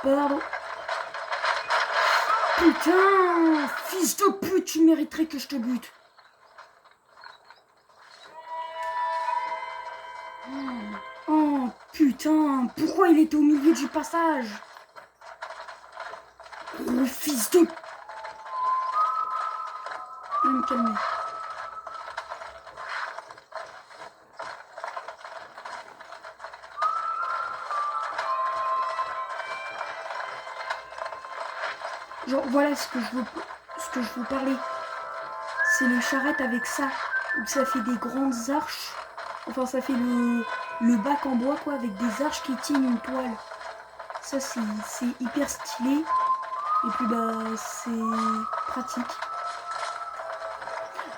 A: Pardon. Putain, fils de pute, tu mériterais que je te bute. Oh, putain, pourquoi il était au milieu du passage? Oh, fils de... Je vais me calmer. Genre, voilà ce que je veux parler. C'est les charrettes avec ça, où ça fait des grandes arches. Enfin, ça fait le bac en bois, quoi, avec des arches qui tiennent une toile. Ça, c'est hyper stylé. Et puis, bah, c'est pratique.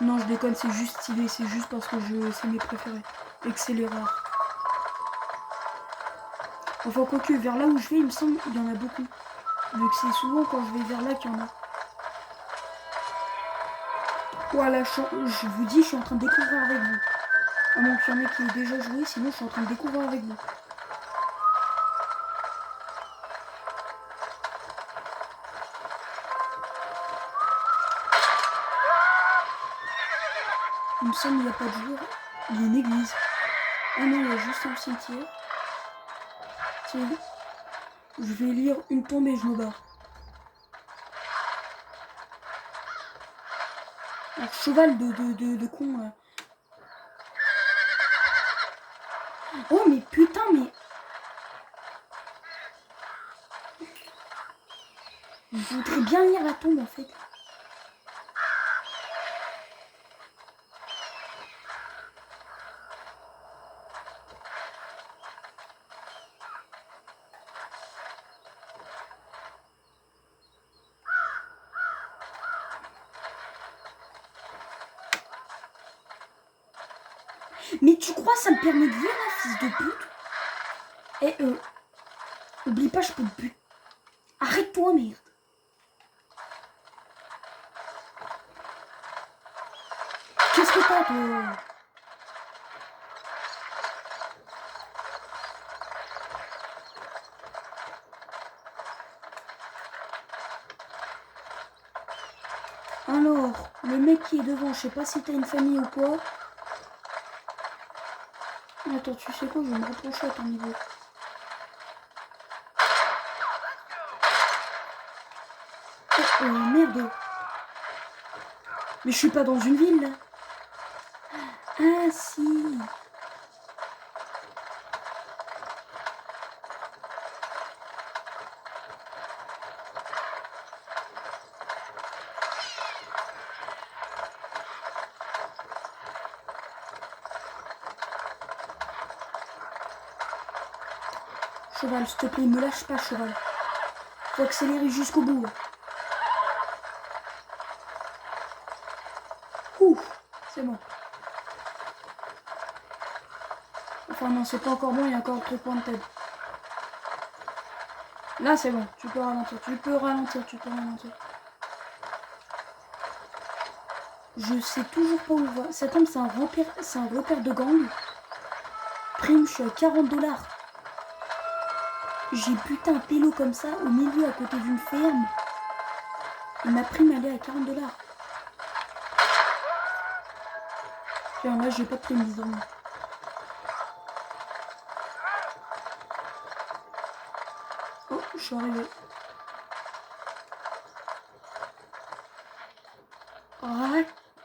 A: Non, je déconne, c'est juste stylé. C'est juste parce que c'est mes préférés. Et que c'est les rares. Enfin, quoique, vers là où je vais, il me semble qu'il y en a beaucoup. Vu que c'est souvent quand je vais vers là qu'il y en a. Voilà, je vous dis, je suis en train de découvrir avec vous. À moins qu'il y en ait qui aient déjà joué, sinon je suis en train de découvrir avec vous. Il me semble qu'il n'y a pas de jour. Il y a une église. Ah non, il y a juste un cimetière. Tiens, je vais lire une tombe et je me barre. Alors, cheval de con, là. Oh, mais putain, mais... Je voudrais bien lire la tombe, en fait. Mais tu crois ça me permet de lire, la fils de pute? Eh, oublie pas, je peux te buter. Arrête-toi, merde. Qu'est-ce que t'as, toi? Alors, le mec qui est devant, je sais pas si t'as une famille ou quoi. Attends, tu sais quoi, je vais me rapprocher à ton niveau. Oh, merde. Mais je suis pas dans une ville, là. Ah, si. Cheval, s'il te plaît, me lâche pas, cheval. Faut accélérer jusqu'au bout. Ouh, c'est bon. Enfin non, c'est pas encore bon, il y a encore le point de tête. Là, c'est bon, tu peux ralentir, tu peux ralentir. Je sais toujours pas où va. Ça tombe, c'est un repère de gang. Prime, je suis à 40$. J'ai buté un pélo comme ça au milieu à côté d'une ferme. Et ma prime elle est à 40$. Tiens, là j'ai pas de prime désormais. Oh, je suis arrivé.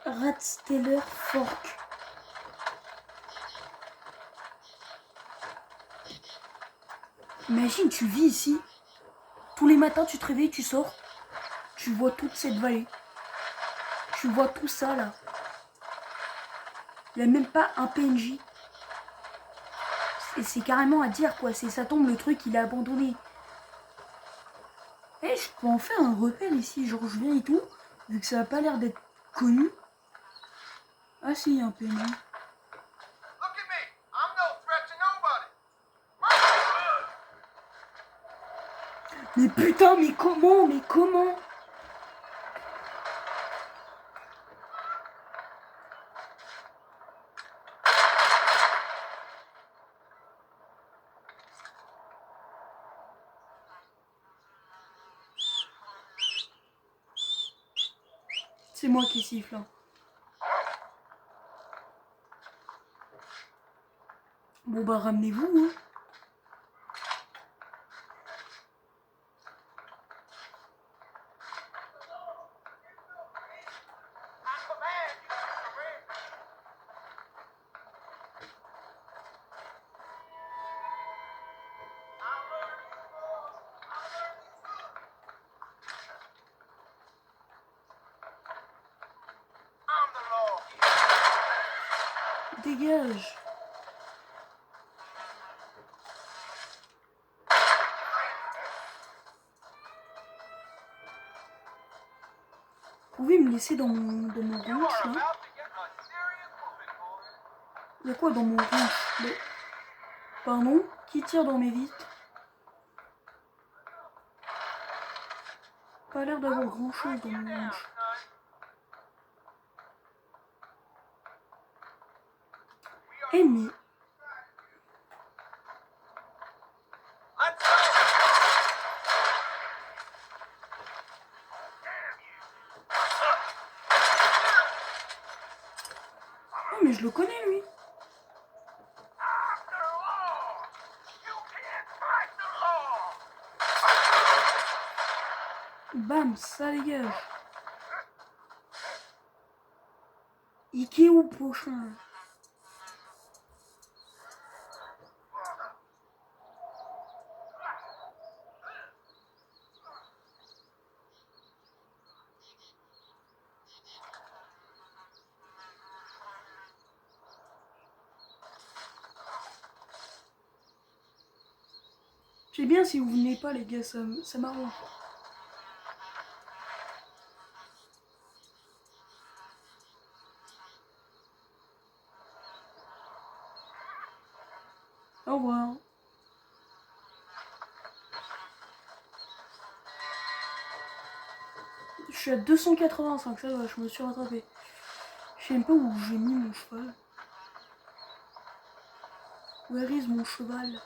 A: Ratsteller Fork. Imagine, tu vis ici. Tous les matins, tu te réveilles, tu sors. Tu vois toute cette vallée. Tu vois tout ça, là. Il n'y a même pas un PNJ. Et c'est carrément à dire, quoi. C'est ça tombe, le truc, il est abandonné. Et je peux en faire un repère ici. Genre, je viens et tout. Vu que ça n'a pas l'air d'être connu. Ah si, il y a un PNJ.
B: Look at me. I'm no threat to nobody.
A: Mais putain, mais comment? Mais comment? C'est moi qui siffle. Hein. Bon bah ramenez-vous. Hein.
B: Aquaman, you career. I'm the law.
A: Dégage. Vous pouvez me laisser dans mon
B: You
A: ranch
B: are
A: là?
B: about to get a serious whooping, boy.
A: Il y a quoi dans mon ranch? Mais... Pardon? Qui tire dans mes vitres? Pas l'air d'avoir grand chose dans mon ranch. Eh mais...
B: Let's go.
A: Oh mais je le connais lui.
B: I'm the law. You can't fight the law.
A: Bam, ça dégage. Ikea ou prochain? C'est bien si vous venez pas les gars, ça m'arrange. Au revoir. Je suis à 285, ça va, je me suis rattrapé. Je sais même pas où j'ai mis mon cheval. Where is mon cheval?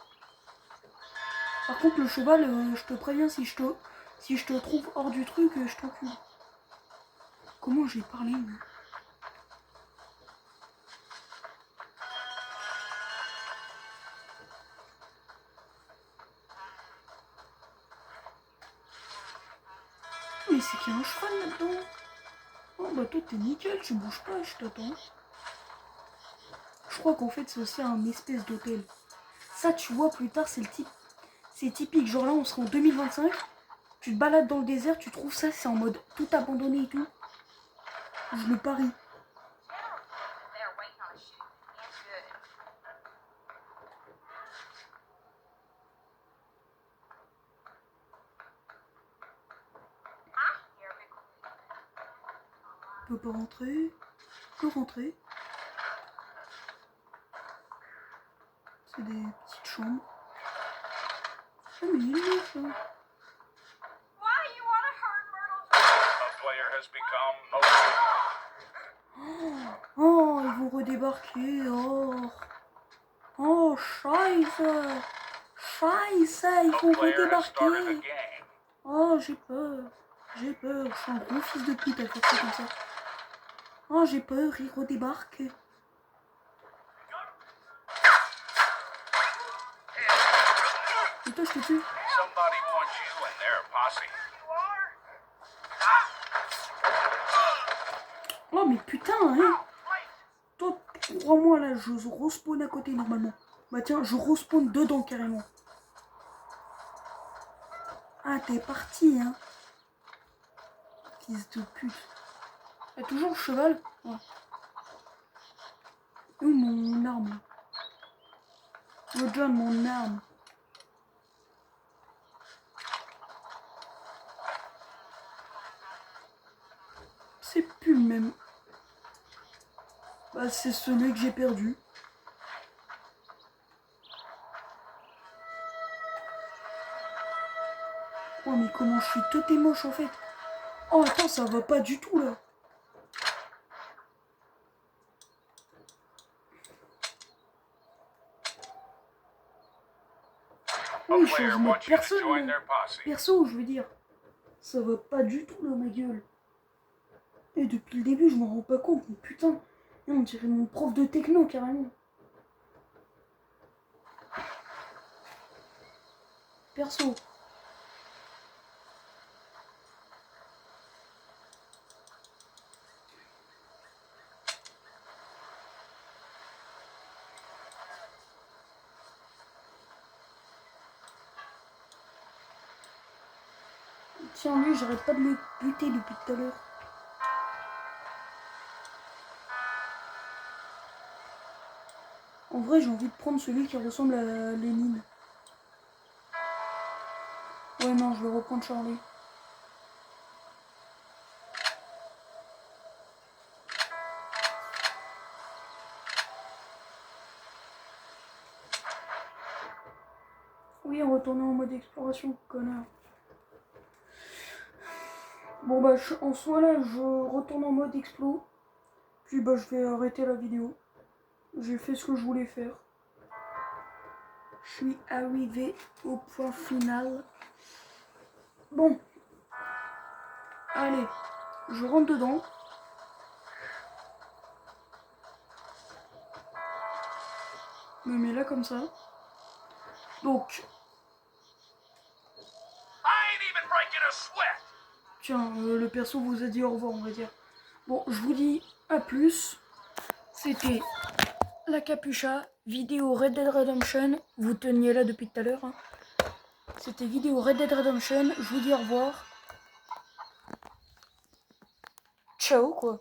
A: Par contre le cheval, je te préviens, si je te trouve hors du truc, je t'encule. Comment j'ai parlé moi? Mais c'est qu'il y a un cheval là-dedans. Oh bah toi t'es nickel, tu bouges pas, je t'attends. Je crois qu'en fait c'est aussi un espèce d'hôtel. Ça tu vois plus tard c'est typique, genre là on sera en 2025. Tu te balades dans le désert, tu trouves ça, c'est en mode tout abandonné et tout. Je le parie.
D: They're waiting on a shoot. It's good. I hear big.
A: On peut pas rentrer. Que rentrer. C'est des petites chambres. Ah mais il est là ça.
D: Why you wanna hurt Myrtle?
C: A player has become a
A: Oh, ils vont redébarquer. Oh. Oh, scheiße. Scheiße, ils
C: A
A: vont
C: player has started a
A: redébarquer.
C: game.
A: Oh, j'ai peur. J'ai peur. Je suis un gros fils de pute à faire ça comme ça. Oh, j'ai peur, ils redébarquent. Et toi, je te tue.
C: Somebody wants you and their posse.
A: Oh, mais putain, hein. Toi, crois-moi, là, je respawn à côté, normalement. Bah tiens, je respawn dedans, carrément. Ah, t'es parti, hein. Fils de pute. Y'a toujours le cheval? Ouais. Où mon arme? Me donne mon arme. C'est plus le même. Bah, c'est celui que j'ai perdu. Oh, mais comment je suis tout moche en fait. Oh, attends, ça va pas du tout là.
C: A
A: Oui, je
C: player
A: change de
C: wants you to
A: personne.
C: join their posse.
A: Perso, je veux dire. Ça va pas du tout là, ma gueule. Et depuis le début, je m'en rends pas compte, mais putain. On dirait mon prof de techno carrément. Perso. Tiens, lui, j'arrête pas de le buter depuis tout à l'heure. En vrai, j'ai envie de prendre celui qui ressemble à Lénine. Ouais, non, je vais reprendre Charlie. Oui, retourner en mode exploration, connard. Bon bah en soi là je retourne en mode explo. Puis bah je vais arrêter la vidéo. J'ai fait ce que je voulais faire. Je suis arrivé au point final. Bon. Allez, je rentre dedans. Me mets là comme ça. Donc,
C: I ain't even breaking a sweat.
A: tiens, le perso vous a dit au revoir, on va dire. Bon, je vous dis à plus. C'était la Capucha, vidéo Red Dead Redemption. Vous teniez là depuis tout à l'heure. Hein. C'était vidéo Red Dead Redemption. Je vous dis au revoir. Ciao, quoi.